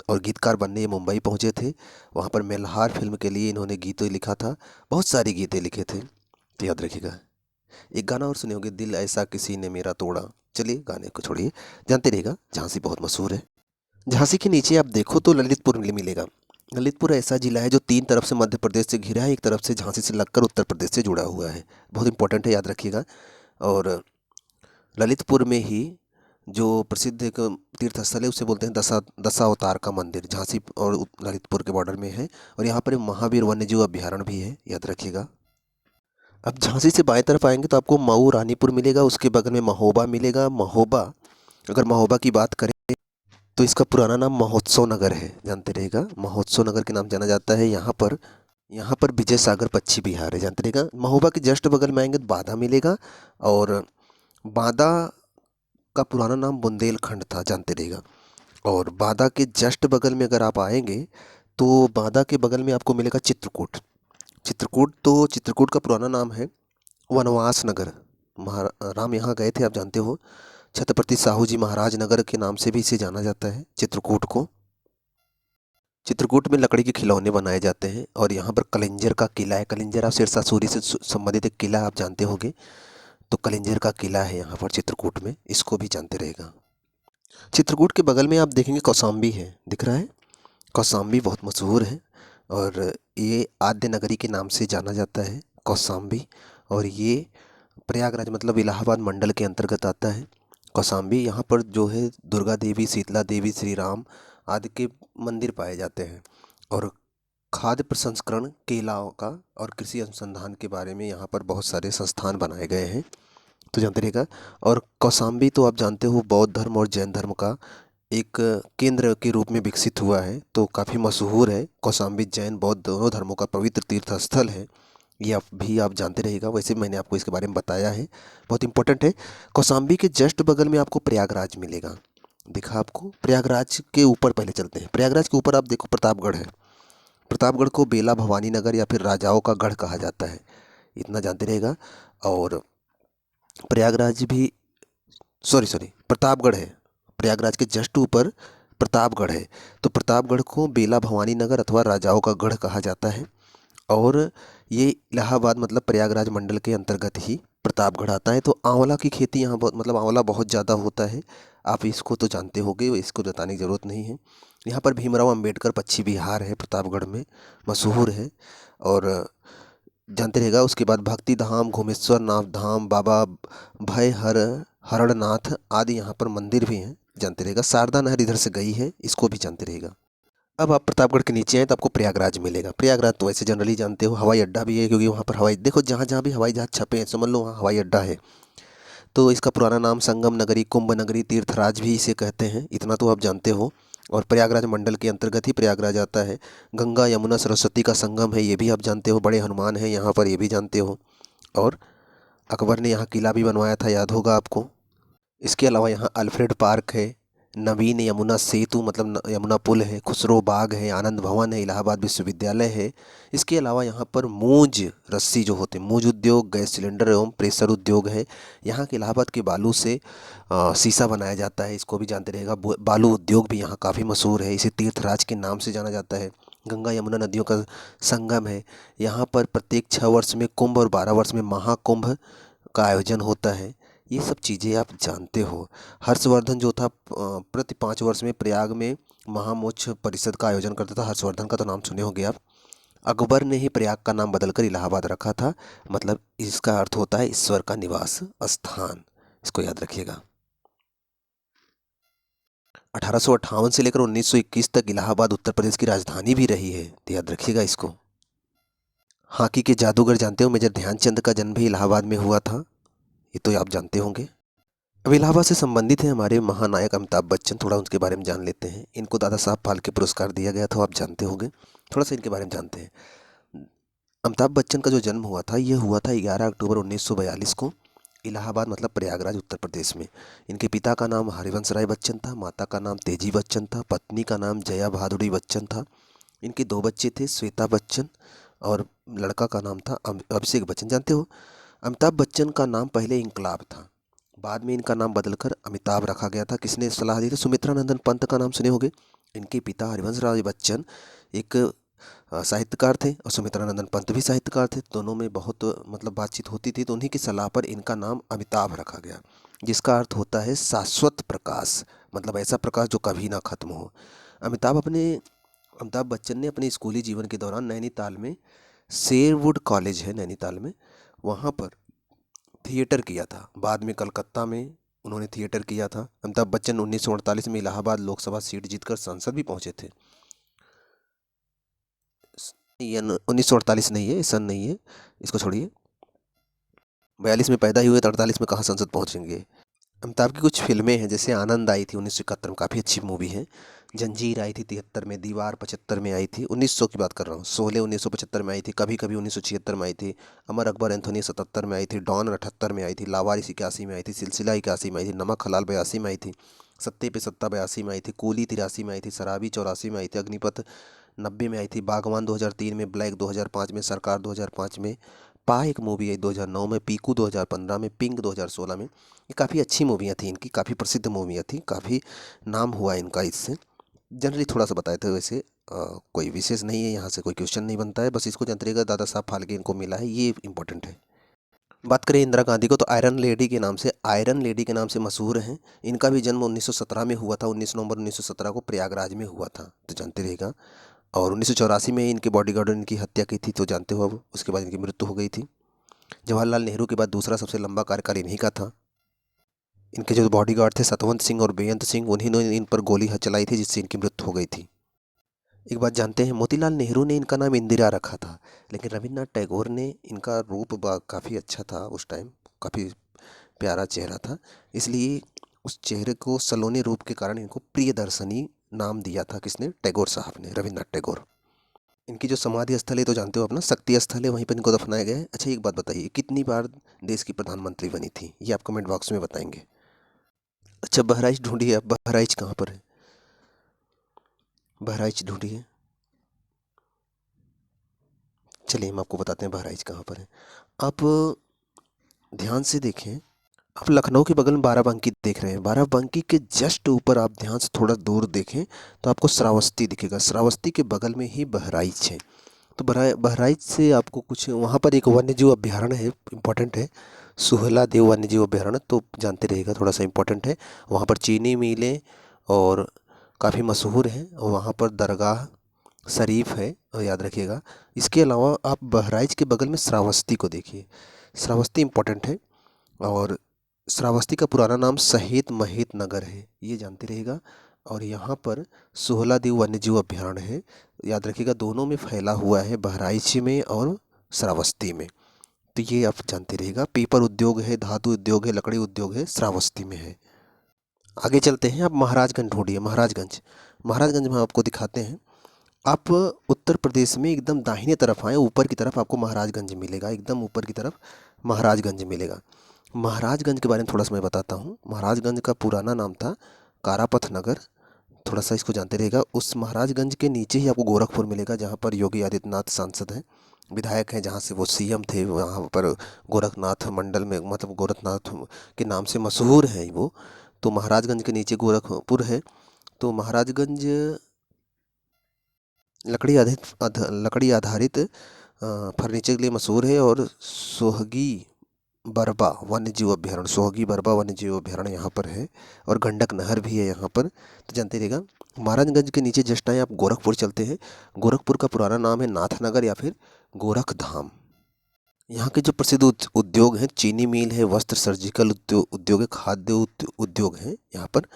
और गीतकार बनने ये मुंबई पहुंचे थे, वहाँ पर मेल्हार फिल्म के लिए इन्होंने गीत लिखा था, बहुत सारे गीतें लिखे थे, तो याद रखिएगा। एक गाना और सुने होंगे, दिल ऐसा किसी ने मेरा तोड़ा। चलिए गाने को छोड़िए, जानते रहेगा, झांसी बहुत मशहूर है। झांसी के नीचे आप देखो तो ललितपुर मिलेगा। ललितपुर ऐसा जिला है जो 3 तरफ से मध्य प्रदेश से घिरा है, एक तरफ से झांसी से लगकर उत्तर प्रदेश से जुड़ा हुआ है, बहुत इंपॉर्टेंट है, याद रखिएगा। और ललितपुर में ही जो प्रसिद्ध एक तीर्थ स्थल है उसे बोलते हैं दशावतार का मंदिर, झांसी और ललितपुर के बॉर्डर में है। और यहाँ पर महावीर वन्यजीव अभ्यारण्य भी है, याद रखिएगा। अब झांसी से बाएं तरफ आएंगे तो आपको मऊ रानीपुर मिलेगा, उसके बगल में महोबा मिलेगा। महोबा, अगर महोबा की बात करें तो इसका पुराना नाम महोत्सव नगर है, जानते रहेगा, महोत्सव नगर के नाम जाना जाता है। यहाँ पर विजय सागर पक्षी विहार है, जानते रहेगा। महोबा के जस्ट बगल में आएंगे तो बाधा मिलेगा, और बादा का पुराना नाम बुंदेलखंड था, जानते रहेगा। और बादा के जस्ट बगल में अगर आप आएंगे तो बादा के बगल में आपको मिलेगा चित्रकूट। चित्रकूट का पुराना नाम है वनवास नगर, राम यहाँ गए थे, आप जानते हो। छत्रपति साहू जी महाराज नगर के नाम से भी इसे जाना जाता है चित्रकूट को। चित्रकूट में लकड़ी के खिलौने बनाए जाते हैं। और यहाँ पर कलिंजर का किला है, कलिंजर आप सिरसा सूरी से संबंधित एक किला आप जानते होंगे, तो कलिंजर का किला है यहाँ पर चित्रकूट में, इसको भी जानते रहेगा। चित्रकूट के बगल में आप देखेंगे कौशाम्बी है, दिख रहा है, कौशाम्बी बहुत मशहूर है, और ये आद्य नगरी के नाम से जाना जाता है कौशाम्बी। और ये प्रयागराज मतलब इलाहाबाद मंडल के अंतर्गत आता है कौशाम्बी। यहाँ पर जो है दुर्गा देवी, शीतला देवी, श्री राम आदि के मंदिर पाए जाते हैं। और खाद्य प्रसंस्करण, केलाओं का और कृषि अनुसंधान के बारे में यहाँ पर बहुत सारे संस्थान बनाए गए हैं, तो जानते रहेगा। और कौशाम्बी तो आप जानते हो बौद्ध धर्म और जैन धर्म का एक केंद्र के रूप में विकसित हुआ है, तो काफ़ी मशहूर है कौशाम्बी। जैन बौद्ध दोनों धर्मों का पवित्र तीर्थ स्थल है, ये आप जानते रहिएगा, वैसे मैंने आपको इसके बारे में बताया है, बहुत इंपॉर्टेंट है। कौशाम्बी के जस्ट बगल में आपको प्रयागराज मिलेगा, दिखा आपको। प्रयागराज के ऊपर पहले चलते हैं। प्रयागराज के ऊपर आप देखो प्रतापगढ़ है। प्रतापगढ़ को बेला भवानी नगर या फिर राजाओं का गढ़ कहा जाता है, इतना जानते रहेगा। और प्रयागराज भी, सॉरी प्रतापगढ़ है, प्रयागराज के जस्ट ऊपर प्रतापगढ़ है। तो प्रतापगढ़ को बेला भवानी नगर अथवा राजाओं का गढ़ कहा जाता है। और ये इलाहाबाद मतलब प्रयागराज मंडल के अंतर्गत ही प्रतापगढ़ आता है। तो आंवला की खेती यहाँ बहुत, मतलब आंवला बहुत ज़्यादा होता है, आप इसको तो जानते होंगे, इसको बताने की ज़रूरत नहीं है। यहाँ पर भीमराव अंबेडकर पक्षी विहार है, प्रतापगढ़ में मशहूर है और जानते रहेगा। उसके बाद भक्ति धाम, घुमेश्वर नाथ धाम, बाबा भय हर हरणनाथ आदि यहाँ पर मंदिर भी हैं, जानते रहेगा। शारदा नहर इधर से गई है, इसको भी जानते रहेगा। अब आप प्रतापगढ़ के नीचे आए तो आपको प्रयागराज मिलेगा। प्रयागराज तो वैसे जनरली जानते हो, हवाई अड्डा भी है, क्योंकि वहाँ पर हवाई, देखो जहाँ जहाँ भी हवाई जहाज छपे हैं समझ लो वहाँ हवाई अड्डा है। तो इसका पुराना नाम संगम नगरी, कुंभ नगरी, तीर्थराज भी इसे कहते हैं, इतना तो आप जानते हो। और प्रयागराज मंडल के अंतर्गत ही प्रयागराज आता है। गंगा यमुना सरस्वती का संगम है, ये भी आप जानते हो। बड़े हनुमान हैं यहाँ पर, ये भी जानते हो। और अकबर ने यहाँ किला भी बनवाया था, याद होगा आपको। इसके अलावा यहाँ अल्फ्रेड पार्क है, नवीन यमुना सेतु मतलब यमुना पुल है, खुसरो बाग है, आनंद भवन है, इलाहाबाद विश्वविद्यालय है। इसके अलावा यहाँ पर मूंज रस्सी जो होते हैं, मूंज उद्योग, गैस सिलेंडर एवं प्रेशर उद्योग है। यहाँ के इलाहाबाद के बालू से शीशा बनाया जाता है, इसको भी जानते रहेगा। बालू उद्योग भी यहाँ काफ़ी मशहूर है, इसे तीर्थराज के नाम से जाना जाता है। गंगा यमुना नदियों का संगम है। यहाँ पर प्रत्येक 6 वर्ष में कुंभ और 12 वर्ष में महाकुंभ का आयोजन होता है। ये सब चीज़ें आप जानते हो। हर्षवर्धन जो था प्रति 5 वर्ष में प्रयाग में महामोक्ष परिषद का आयोजन करता था। हर्षवर्धन का तो नाम सुने होंगे आप। अकबर ने ही प्रयाग का नाम बदलकर इलाहाबाद रखा था, मतलब इसका अर्थ होता है ईश्वर का निवास स्थान, इसको याद रखिएगा। 1858 से लेकर 1921 तक इलाहाबाद उत्तर प्रदेश की राजधानी भी रही है, तो याद रखिएगा इसको। हॉकी के जादूगर जानते हो, मेजर ध्यानचंद का जन्म भी इलाहाबाद में हुआ था, ये तो आप जानते होंगे। अब इलाहाबाद से संबंधित है हमारे महानायक अमिताभ बच्चन, थोड़ा उनके बारे में जान लेते हैं। इनको दादा साहब फाल्के पुरस्कार दिया गया था, आप जानते होंगे। थोड़ा सा इनके बारे में जानते हैं। अमिताभ बच्चन का जो जन्म हुआ था, ये हुआ था 11 अक्टूबर 1942 को, इलाहाबाद मतलब प्रयागराज उत्तर प्रदेश में। इनके पिता का नाम हरिवंश राय बच्चन था, माता का नाम तेजी बच्चन था, पत्नी का नाम जया बहादुरी बच्चन था। इनके 2 बच्चे थे, श्वेता बच्चन और लड़का का नाम था अभिषेक बच्चन, जानते हो। अमिताभ बच्चन का नाम पहले इंकलाब था, बाद में इनका नाम बदलकर अमिताभ रखा गया था। किसने सलाह दी थी? सुमित्रा नंदन पंत का नाम सुने होंगे। इनके पिता हरिवंश राय बच्चन एक साहित्यकार थे और सुमित्रा नंदन पंत भी साहित्यकार थे। दोनों में बहुत मतलब बातचीत होती थी, तो उन्हीं की सलाह पर इनका नाम अमिताभ रखा गया, जिसका अर्थ होता है शाश्वत प्रकाश, मतलब ऐसा प्रकाश जो कभी ना खत्म हो। अमिताभ बच्चन ने अपने स्कूली जीवन के दौरान नैनीताल में, शेरवुड कॉलेज है नैनीताल में, वहाँ पर थिएटर किया था। बाद में कलकत्ता में उन्होंने थिएटर किया था। अमिताभ बच्चन 1948 में इलाहाबाद लोकसभा सीट जीतकर संसद भी पहुंचे थे। ये 1948 नहीं है, सन नहीं है, इसको छोड़िए। 42 में पैदा ही हुए तो 48 में कहाँ संसद पहुंचेंगे। अमिताभ की कुछ फिल्में हैं, जैसे आनंद आई थी 1971 में, काफ़ी अच्छी मूवी है। जंजीर आई थी 73 में, दीवार 75 में आई थी, 1900 की बात कर रहा हूँ। शोले 1975 में आई थी, कभी कभी 1976 में आई थी, अमर अकबर एंथोनी 77 में आई थी, डॉन 78 में आई थी, लावारिस 81 में आई थी, सिलसिला 81 में आई थी, नमक हलाल 82 में आई थी, सत्ते पे सत्ता 82 में आई थी, कूली 83 में आई थी, शराबी 84 में आई थी, अग्निपथ 90 में आई थी, बागवान 2003 में, ब्लैक 2005 में, सरकार 2005 में, पा एक मूवी आई 2009 में, पीकू 2015 में, पिंक 2016 में। ये काफ़ी अच्छी मूवियाँ थी इनकी, काफ़ी प्रसिद्ध मूवियाँ थी, काफ़ी नाम हुआ इनका इससे। जनरली थोड़ा सा बताए थे, वैसे कोई विशेष नहीं है, यहाँ से कोई क्वेश्चन नहीं बनता है, बस इसको जानते रहिएगा दादा साहब फाल्के इनको मिला है, ये इंपॉर्टेंट है। बात करें इंदिरा गांधी को, तो आयरन लेडी के नाम से मशहूर हैं। इनका भी जन्म 1917 में हुआ था, 19 नवंबर 1917 को प्रयागराज में हुआ था, तो जानते रहेगा। और 1984 में इनके बॉडीगार्ड ने इनकी हत्या की थी, तो जानते हो अब। उसके बाद इनकी मृत्यु हो गई थी। जवाहरलाल नेहरू के बाद दूसरा सबसे लंबा कार्यकाल इन्हीं का था। इनके जो बॉडीगार्ड थे सतवंत सिंह और बेअंत सिंह, उन्हीं ने इन पर गोली चलाई थी, जिससे इनकी मृत्यु हो गई थी। एक बात जानते हैं, मोतीलाल नेहरू ने इनका नाम इंदिरा रखा था, लेकिन रविन्द्रनाथ टैगोर ने, इनका रूप काफ़ी अच्छा था उस टाइम, काफ़ी प्यारा चेहरा था, इसलिए उस चेहरे को सलोने रूप के कारण इनको प्रियदर्शनी नाम दिया था। किसने? टैगोर साहब ने, रविन्द्रनाथ टैगोर। इनकी जो समाधि स्थल है तो जानते हो अपना शक्ति स्थल है, वहीं पर इनको दफनाया गया है। अच्छा एक बात बताइए, कितनी बार देश की प्रधानमंत्री बनी थी, ये आप कमेंट बॉक्स में बताएंगे। अच्छा बहराइच ढूंढिए आप, बहराइच कहाँ पर है, बहराइच ढूंढिए। चलिए हम आपको बताते हैं बहराइच कहाँ पर है। आप ध्यान से देखें, आप लखनऊ के बगल में बाराबंकी देख रहे हैं, बाराबंकी के जस्ट ऊपर आप ध्यान से थोड़ा दूर देखें तो आपको श्रावस्ती दिखेगा, श्रावस्ती के बगल में ही बहराइच है। तो बहराइच से आपको कुछ वहाँ पर एक वन्यजीव अभ्यारण्य है, इम्पोर्टेंट है, सुहला देव वन्यजीव अभ्यारण्य, तो जानते रहिएगा, थोड़ा सा इम्पोर्टेंट है। वहाँ पर चीनी मिलें और काफ़ी मशहूर हैं, और वहाँ पर दरगाह शरीफ है, और याद रखिएगा। इसके अलावा आप बहराइच के बगल में श्रावस्ती को देखिए, श्रावस्ती इम्पोर्टेंट है, और श्रावस्ती का पुराना नाम सहेत महेत नगर है, ये जानते रहिएगा। और यहाँ पर सुहलादेव वन्यजीव अभ्यारण्य है, याद रखिएगा, दोनों में फैला हुआ है, बहराइच में और श्रावस्ती में, तो ये आप जानते रहिएगा। पेपर उद्योग है, धातु उद्योग है, लकड़ी उद्योग है, श्रावस्ती में है। आगे चलते हैं, आप महाराजगंज ढूंढिए, महाराजगंज, महाराजगंज में आपको दिखाते हैं। आप उत्तर प्रदेश में एकदम दाहिने तरफ आए, ऊपर की तरफ आपको महाराजगंज मिलेगा, एकदम ऊपर की तरफ महाराजगंज मिलेगा। महाराजगंज के बारे में थोड़ा सा मैं बताता हूँ। महाराजगंज का पुराना नाम था कारापथ नगर, थोड़ा सा इसको जानते रहिएगा। उस महाराजगंज के नीचे ही आपको गोरखपुर मिलेगा, जहाँ पर योगी आदित्यनाथ सांसद हैं, विधायक हैं, जहाँ से वो सीएम थे, वहाँ पर गोरखनाथ मंडल में, मतलब गोरखनाथ के नाम से मशहूर हैं वो। तो महाराजगंज के नीचे गोरखपुर है। तो महाराजगंज लकड़ी आधारित फर्नीचर के लिए मशहूर है, और सोहगी बरबा वन्यजीव अभ्यारण्य, सोहगी बरबा वन्यजीव अभ्यारण्य यहाँ पर है, और गंडक नहर भी है यहाँ पर, तो जानते रहिएगा। महाराजगंज के नीचे जस्ट आए आप गोरखपुर चलते हैं। गोरखपुर का पुराना नाम है नाथनगर या फिर गोरखधाम। यहाँ के जो प्रसिद्ध उद्योग हैं, चीनी मिल है, वस्त्र सर्जिकल उद्योग है, खाद्य उद्योग हैं, यहाँ पर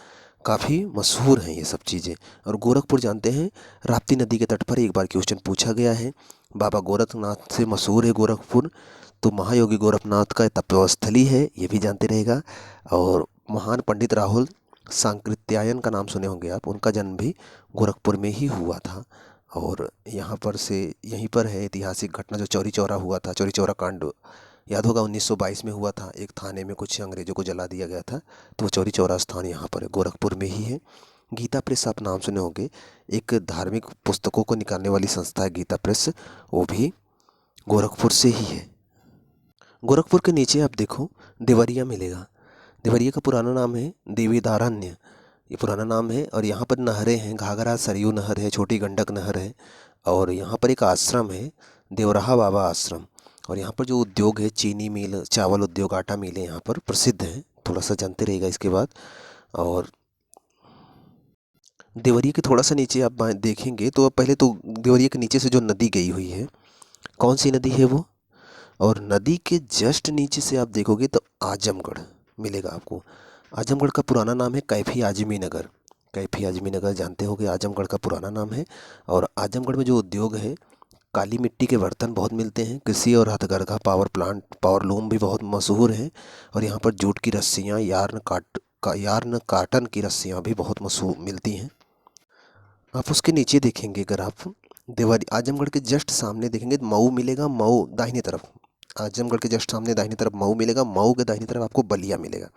काफ़ी मशहूर हैं ये सब चीज़ें। और गोरखपुर जानते हैं, राप्ती नदी के तट पर एक बार क्वेश्चन पूछा गया है, बाबा गोरखनाथ से मशहूर है गोरखपुर, तो महायोगी गोरखनाथ का तपस्थली है, ये भी जानते रहेगा। और महान पंडित राहुल सांकृत्यायन का नाम सुने होंगे आप, उनका जन्म भी गोरखपुर में ही हुआ था। और यहाँ पर से यहीं पर है ऐतिहासिक घटना, जो चौरी चौरा हुआ था, चौरी चौरा कांड याद होगा, 1922 में हुआ था। एक थाने में कुछ अंग्रेजों को जला दिया गया था, तो वो चौरी चौरा स्थान यहाँ पर है, गोरखपुर में ही है। गीता प्रेस आप नाम सुने होंगे, एक धार्मिक पुस्तकों को निकालने वाली संस्था है गीता प्रेस, वो भी गोरखपुर से ही है। गोरखपुर के नीचे आप देखो देवरिया मिलेगा, देवरिया का पुराना नाम है देवीदारण्य, ये पुराना नाम है। और यहाँ पर नहरें हैं, घाघरा सरयू नहर है, छोटी गंडक नहर है, और यहाँ पर एक आश्रम है, देवराहा बाबा आश्रम। और यहाँ पर जो उद्योग है, चीनी मिल, चावल उद्योग, आटा मिलें यहाँ पर प्रसिद्ध हैं, थोड़ा सा जानते रहेगा इसके बाद। और देवरिया के थोड़ा सा नीचे आप देखेंगे तो पहले तो देवरिया के नीचे से जो नदी गई हुई है, कौन सी नदी है वो, और नदी के जस्ट नीचे से आप देखोगे तो आजमगढ़ मिलेगा आपको। आजमगढ़ का पुराना नाम है कैफी आजमी नगर, कैफी आजमी नगर जानते होगे, आजमगढ़ का पुराना नाम है। और आजमगढ़ में जो उद्योग है, काली मिट्टी के बर्तन बहुत मिलते हैं, कृषि और हथकरघा, पावर प्लांट, पावर लूम भी बहुत मशहूर है। और यहाँ पर जूट की रस्सियाँ, यार्न काटन की रस्सियाँ भी बहुत मशहूर मिलती हैं। आप उसके नीचे देखेंगे, अगर आप देवरी आजमगढ़ के जस्ट सामने देखेंगे तो मऊ मिलेगा, मऊ दाहिने तरफ, आजमगढ़ के जस्ट सामने दाहिने तरफ मऊ मिलेगा, मऊ के दाहिने तरफ आपको बलिया मिलेगा।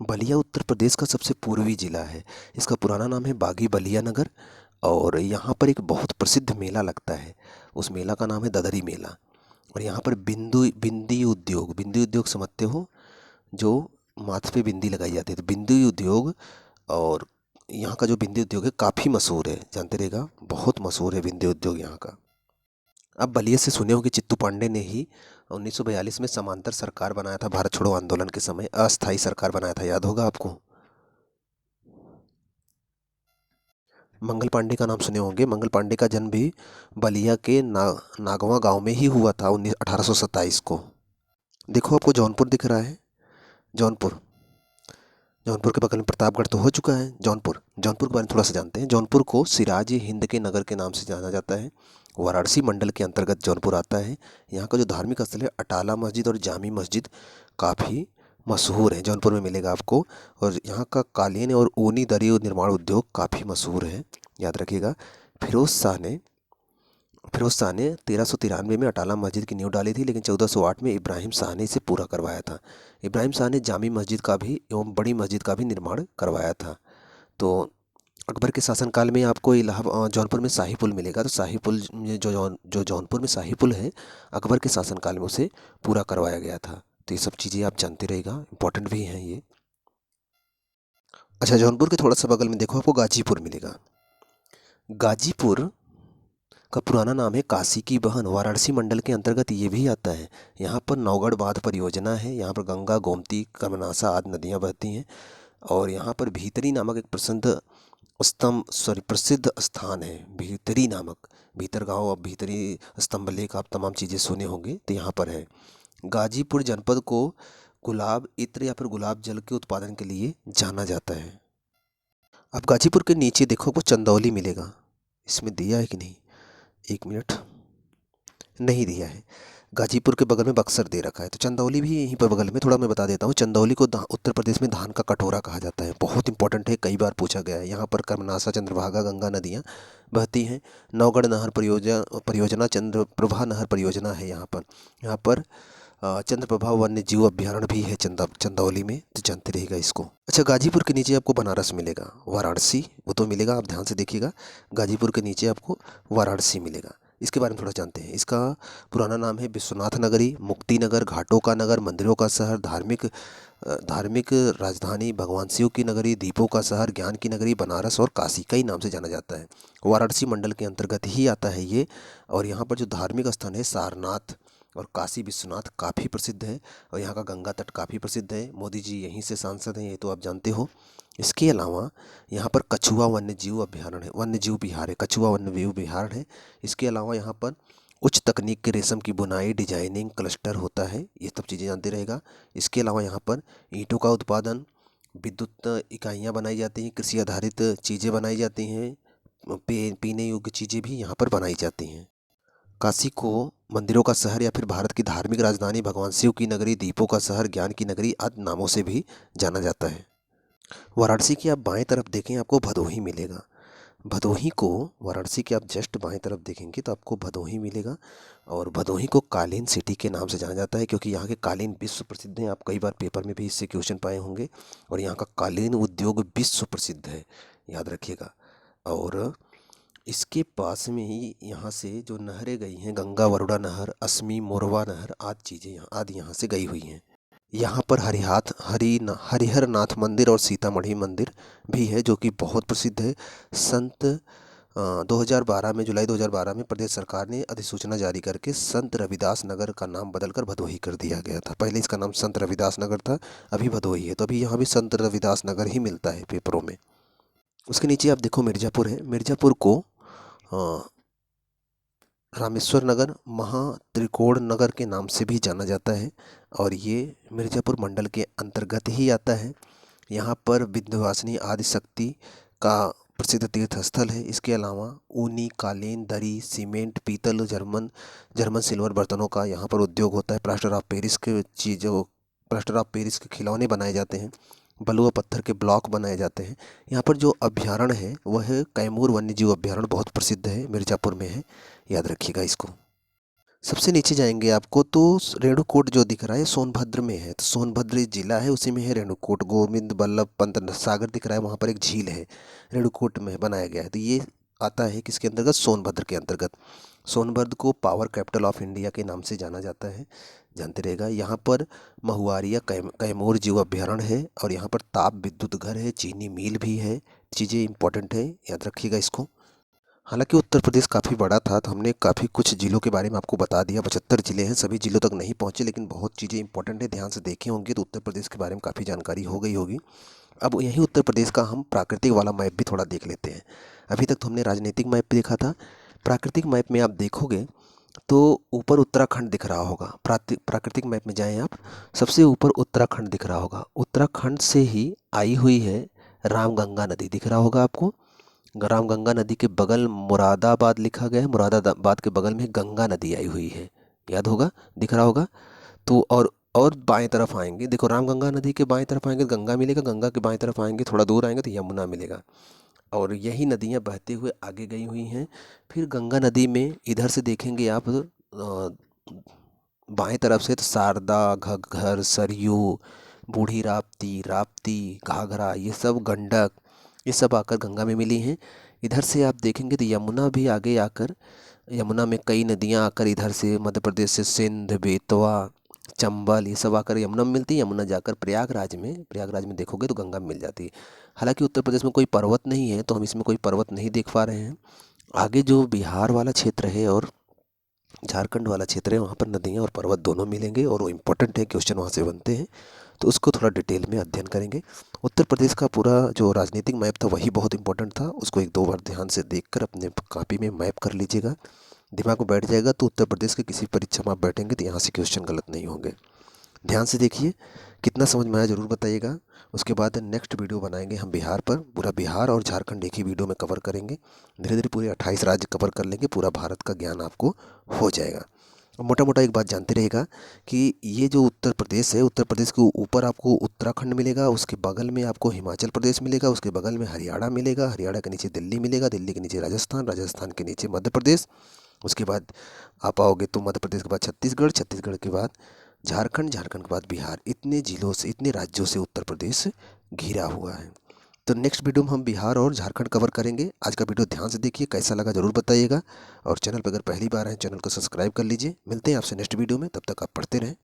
बलिया उत्तर प्रदेश का सबसे पूर्वी जिला है, इसका पुराना नाम है बागी बलिया नगर। और यहाँ पर एक बहुत प्रसिद्ध मेला लगता है, उस मेला का नाम है ददरी मेला। और यहाँ पर बिंदी उद्योग समझते हो, जो माथे पे बिंदी लगाई जाती है, तो बिंदी उद्योग, और यहाँ का जो बिंदी उद्योग है काफ़ी मशहूर है, जानते रहेगा, बहुत मशहूर है बिंदी उद्योग यहाँ का। अब बलिया से सुने हो कि चित्तू पांडे ने ही 1942 में समांतर सरकार बनाया था, भारत छोड़ो आंदोलन के समय अस्थाई सरकार बनाया था, याद होगा आपको। मंगल पांडे का नाम सुने होंगे, मंगल पांडे का जन्म भी बलिया के नागवा गांव में ही हुआ था 1827 को। देखो आपको जौनपुर दिख रहा है, जौनपुर, जौनपुर के बगल में प्रतापगढ़ तो हो चुका है। जौनपुर के बारे में थोड़ा सा जानते हैं। जौनपुर को सिराज हिंद के नगर के नाम से जाना जाता है, वाराणसी मंडल के अंतर्गत जौनपुर आता है। यहाँ का जो धार्मिक स्थल है, अटाला मस्जिद और जामी मस्जिद काफ़ी मशहूर है, जौनपुर में मिलेगा आपको। और यहाँ का कालीन और ऊनी दरी निर्माण उद्योग काफ़ी मशहूर है, याद रखिएगा। फिरोज शाह ने फिरोज शाह ने 1393 में अटाला मस्जिद की नींव डाली थी, लेकिन 1408 में इब्राहिम शाह ने इसे पूरा करवाया था। इब्राहिम शाह ने जामी मस्जिद का भी एवं बड़ी मस्जिद का भी निर्माण करवाया था। तो अकबर के शासनकाल में आपको इलाहाबाद जौनपुर में शाही पुल मिलेगा। तो शाही पुल जो जौनपुर में शाही पुल है, अकबर के शासनकाल में उसे पूरा करवाया गया था। तो ये सब चीज़ें आप जानते रहेगा, इंपॉर्टेंट भी हैं ये। अच्छा, जौनपुर के थोड़ा सा बगल में देखो आपको गाजीपुर मिलेगा। गाजीपुर का पुराना नाम है काशी की बहन। वाराणसी मंडल के अंतर्गत ये भी आता है। यहाँ पर नौगढ़ बांध परियोजना है। यहाँ पर गंगा, गोमती, कर्मनाशा आदि नदियाँ बहती हैं। और यहाँ पर भीतरी नामक एक प्रसिद्ध स्थान है, भीतरी नामक। भीतर गाँव और भीतरी स्तंभ लेक, आप तमाम चीज़ें सुने होंगे, तो यहाँ पर है। गाजीपुर जनपद को गुलाब इत्र या फिर गुलाब जल के उत्पादन के लिए जाना जाता है। अब गाजीपुर के नीचे देखो आपको चंदौली मिलेगा। इसमें दिया है कि नहीं, एक मिनट, नहीं दिया है। गाजीपुर के बगल में बक्सर दे रखा है, तो चंदौली भी यहीं पर बगल में। थोड़ा मैं बता देता हूँ, चंदौली को उत्तर प्रदेश में धान का कटोरा कहा जाता है। बहुत इंपॉर्टेंट है, कई बार पूछा गया है। यहाँ पर कर्मनाशा, चंद्रभागा, गंगा नदियाँ बहती हैं। नौगढ़ नहर परियोजना चंद्रप्रभा नहर परियोजना है यहाँ पर। यहाँ पर चंद्रप्रभा वन्य जीव अभ्यारण्य भी है चंदौली में, तो जानते रहेगा इसको। अच्छा, गाजीपुर के नीचे आपको बनारस मिलेगा। वाराणसी वो तो मिलेगा, आप ध्यान से देखिएगा। गाजीपुर के नीचे आपको वाराणसी मिलेगा। इसके बारे में थोड़ा जानते हैं। इसका पुराना नाम है विश्वनाथ नगरी, मुक्ति नगर, घाटों का नगर, मंदिरों का शहर, धार्मिक राजधानी, भगवान शिव की नगरी, दीपों का शहर, ज्ञान की नगरी, बनारस और काशी, कई नाम से जाना जाता है। वाराणसी मंडल के अंतर्गत ही आता है ये। और यहाँ पर जो धार्मिक स्थान है, सारनाथ और काशी विश्वनाथ काफ़ी प्रसिद्ध है। और यहाँ का गंगा तट काफ़ी प्रसिद्ध है। मोदी जी यहीं से सांसद हैं, ये तो आप जानते हो। इसके अलावा यहाँ पर कछुआ वन्य जीव अभ्यारण्य है, वन्य जीव विहार है, कछुआ वन्य जीव विहार है। इसके अलावा यहाँ पर उच्च तकनीक के रेशम की बुनाई, डिजाइनिंग क्लस्टर होता है, ये सब चीज़ें जानते रहेगा। इसके अलावा यहाँ पर ईंटों का उत्पादन, विद्युत इकाइयाँ बनाई जाती हैं, कृषि आधारित चीज़ें बनाई जाती हैं, पीने योग्य चीज़ें भी यहाँ पर बनाई जाती हैं। काशी को मंदिरों का शहर या फिर भारत की धार्मिक राजधानी, भगवान शिव की नगरी, दीपों का शहर, ज्ञान की नगरी आदि नामों से भी जाना जाता है। वाराणसी की आप बाएं तरफ देखें, आपको भदोही मिलेगा। भदोही को, वाराणसी के आप जस्ट बाएं तरफ देखेंगे तो आपको भदोही मिलेगा। और भदोही को कालीन सिटी के नाम से जाना जाता है, क्योंकि यहाँ के कालीन विश्व प्रसिद्ध हैं। आप कई बार पेपर में भी इससे क्वेश्चन पाए होंगे। और यहाँ का कालीन उद्योग विश्व प्रसिद्ध है, याद रखिएगा। और इसके पास में ही यहाँ से जो नहरें गई हैं, गंगा, वरुणा नहर, असमी, मोरवा नहर आदि यहाँ से गई हुई हैं। यहाँ पर हरिहर नाथ मंदिर और सीतामढ़ी मंदिर भी है, जो कि बहुत प्रसिद्ध है। संत 2012 में, जुलाई 2012 में प्रदेश सरकार ने अधिसूचना जारी करके संत रविदास नगर का नाम बदलकर भदोही कर दिया गया था। पहले इसका नाम संत रविदास नगर था, अभी भदोही है। तो अभी यहाँ भी संत रविदास नगर ही मिलता है पेपरों में। उसके नीचे आप देखो मिर्ज़ापुर है। मिर्ज़ापुर को रामेश्वर नगर, महात्रिकोण नगर के नाम से भी जाना जाता है। और ये मिर्ज़ापुर मंडल के अंतर्गत ही आता है। यहाँ पर विंध्यवासिनी आदि शक्ति का प्रसिद्ध तीर्थ स्थल है। इसके अलावा ऊनी, कालीन, दरी, सीमेंट, पीतल, जर्मन सिल्वर बर्तनों का यहाँ पर उद्योग होता है। प्लास्टर ऑफ पेरिस के खिलौने बनाए जाते हैं। बलुआ पत्थर के ब्लॉक बनाए जाते हैं। यहाँ पर जो अभ्यारण्य है वह कैमूर वन्यजीव अभ्यारण्य बहुत प्रसिद्ध है, मिर्ज़ापुर में है, याद रखिएगा इसको। सबसे नीचे जाएंगे आपको तो रेणुकूट जो दिख रहा है सोनभद्र में है। तो सोनभद्र जिला है, उसी में है रेणुकूट। गोविंद बल्लभ पंत सागर दिख रहा है, वहाँ पर एक झील है, रेणुकूट में बनाया गया है। तो ये आता है किसके अंतर्गत, सोनभद्र के अंतर्गत। सोनभद्र को पावर कैपिटल ऑफ इंडिया के नाम से जाना जाता है, जानते रहेगा। यहाँ पर महुआरिया कैमूर जीव अभ्यारण्य है। और यहाँ पर ताप विद्युत घर है, चीनी मिल भी है। चीज़ें इंपॉर्टेंट है, याद रखिएगा इसको। हालांकि उत्तर प्रदेश काफ़ी बड़ा था, तो हमने काफ़ी कुछ जिलों के बारे में आपको बता दिया। 75 जिले हैं, सभी जिलों तक नहीं पहुँचे, लेकिन बहुत चीज़ें इंपॉर्टेंट है, ध्यान से देखे होंगे तो उत्तर प्रदेश के बारे में काफ़ी जानकारी हो गई होगी। अब यही उत्तर प्रदेश का हम प्राकृतिक वाला मैप भी थोड़ा देख लेते हैं। अभी तक तो हमने राजनीतिक मैप देखा था। प्राकृतिक मैप में आप देखोगे तो ऊपर उत्तराखंड दिख रहा होगा। प्राकृतिक मैप में जाएं आप, सबसे ऊपर उत्तराखंड दिख रहा होगा। उत्तराखंड से ही आई हुई है रामगंगा नदी, दिख रहा होगा आपको। रामगंगा नदी के बगल मुरादाबाद लिखा गया है, मुरादाबाद के बगल में गंगा नदी आई हुई है, याद होगा, दिख रहा होगा। तो और बाएं तरफ आएंगे, देखो रामगंगा नदी के बाएं तरफ आएंगे तो गंगा मिलेगा, गंगा के बाएं तरफ आएंगे, थोड़ा दूर आएंगे तो यमुना मिलेगा। और यही नदियाँ बहते हुए आगे गई हुई हैं। फिर गंगा नदी में इधर से देखेंगे आप बाएं तरफ से तो शारदा, घग्घर, सरयू, बूढ़ी राप्ती, राप्ती, घाघरा, ये सब गंडक, ये सब आकर गंगा में मिली हैं। इधर से आप देखेंगे तो यमुना भी आगे आकर, यमुना में कई नदियाँ आकर इधर से मध्य प्रदेश से सिंध, बेतवा, चंबल, ये सब आकर यमुना में मिलती है। यमुना जाकर प्रयागराज में देखोगे तो गंगा में मिल जाती है। हालांकि उत्तर प्रदेश में कोई पर्वत नहीं है तो हम इसमें कोई पर्वत नहीं देख पा रहे हैं। आगे जो बिहार वाला क्षेत्र है और झारखंड वाला क्षेत्र है वहाँ पर नदियाँ और पर्वत दोनों मिलेंगे और वो इम्पोर्टेंट है, क्वेश्चन वहाँ से बनते हैं, तो उसको थोड़ा डिटेल में अध्ययन करेंगे। उत्तर प्रदेश का पूरा जो राजनीतिक मैप था वही बहुत इंपॉर्टेंट था, उसको एक दो बार ध्यान से देखकर अपने कॉपी में मैप कर लीजिएगा, दिमाग में बैठ जाएगा। तो उत्तर प्रदेश के किसी परीक्षा में आप बैठेंगे तो यहाँ से क्वेश्चन गलत नहीं होंगे। ध्यान से देखिए, कितना समझ में आया ज़रूर बताइएगा। उसके बाद नेक्स्ट वीडियो बनाएंगे हम बिहार पर, पूरा बिहार और झारखंड एक ही वीडियो में कवर करेंगे। धीरे धीरे पूरे 28 राज्य कवर कर लेंगे, पूरा भारत का ज्ञान आपको हो जाएगा। और मोटा मोटा एक बात जानते रहेगा कि ये जो उत्तर प्रदेश है, उत्तर प्रदेश के ऊपर आपको उत्तराखंड मिलेगा, उसके बगल में आपको हिमाचल प्रदेश मिलेगा, उसके बगल में हरियाणा मिलेगा, हरियाणा के नीचे दिल्ली मिलेगा, दिल्ली के नीचे राजस्थान, राजस्थान के नीचे मध्य प्रदेश, उसके बाद आप आओगे तो मध्य प्रदेश के बाद छत्तीसगढ़, छत्तीसगढ़ के बाद झारखंड, झारखंड के बाद बिहार। इतने जिलों से, इतने राज्यों से उत्तर प्रदेश घिरा हुआ है। तो नेक्स्ट वीडियो में हम बिहार और झारखंड कवर करेंगे। आज का वीडियो ध्यान से देखिए, कैसा लगा ज़रूर बताइएगा। और चैनल पर अगर पहली बार है, चैनल को सब्सक्राइब कर लीजिए। मिलते हैं आपसे नेक्स्ट वीडियो में, तब तक आप पढ़ते रहें।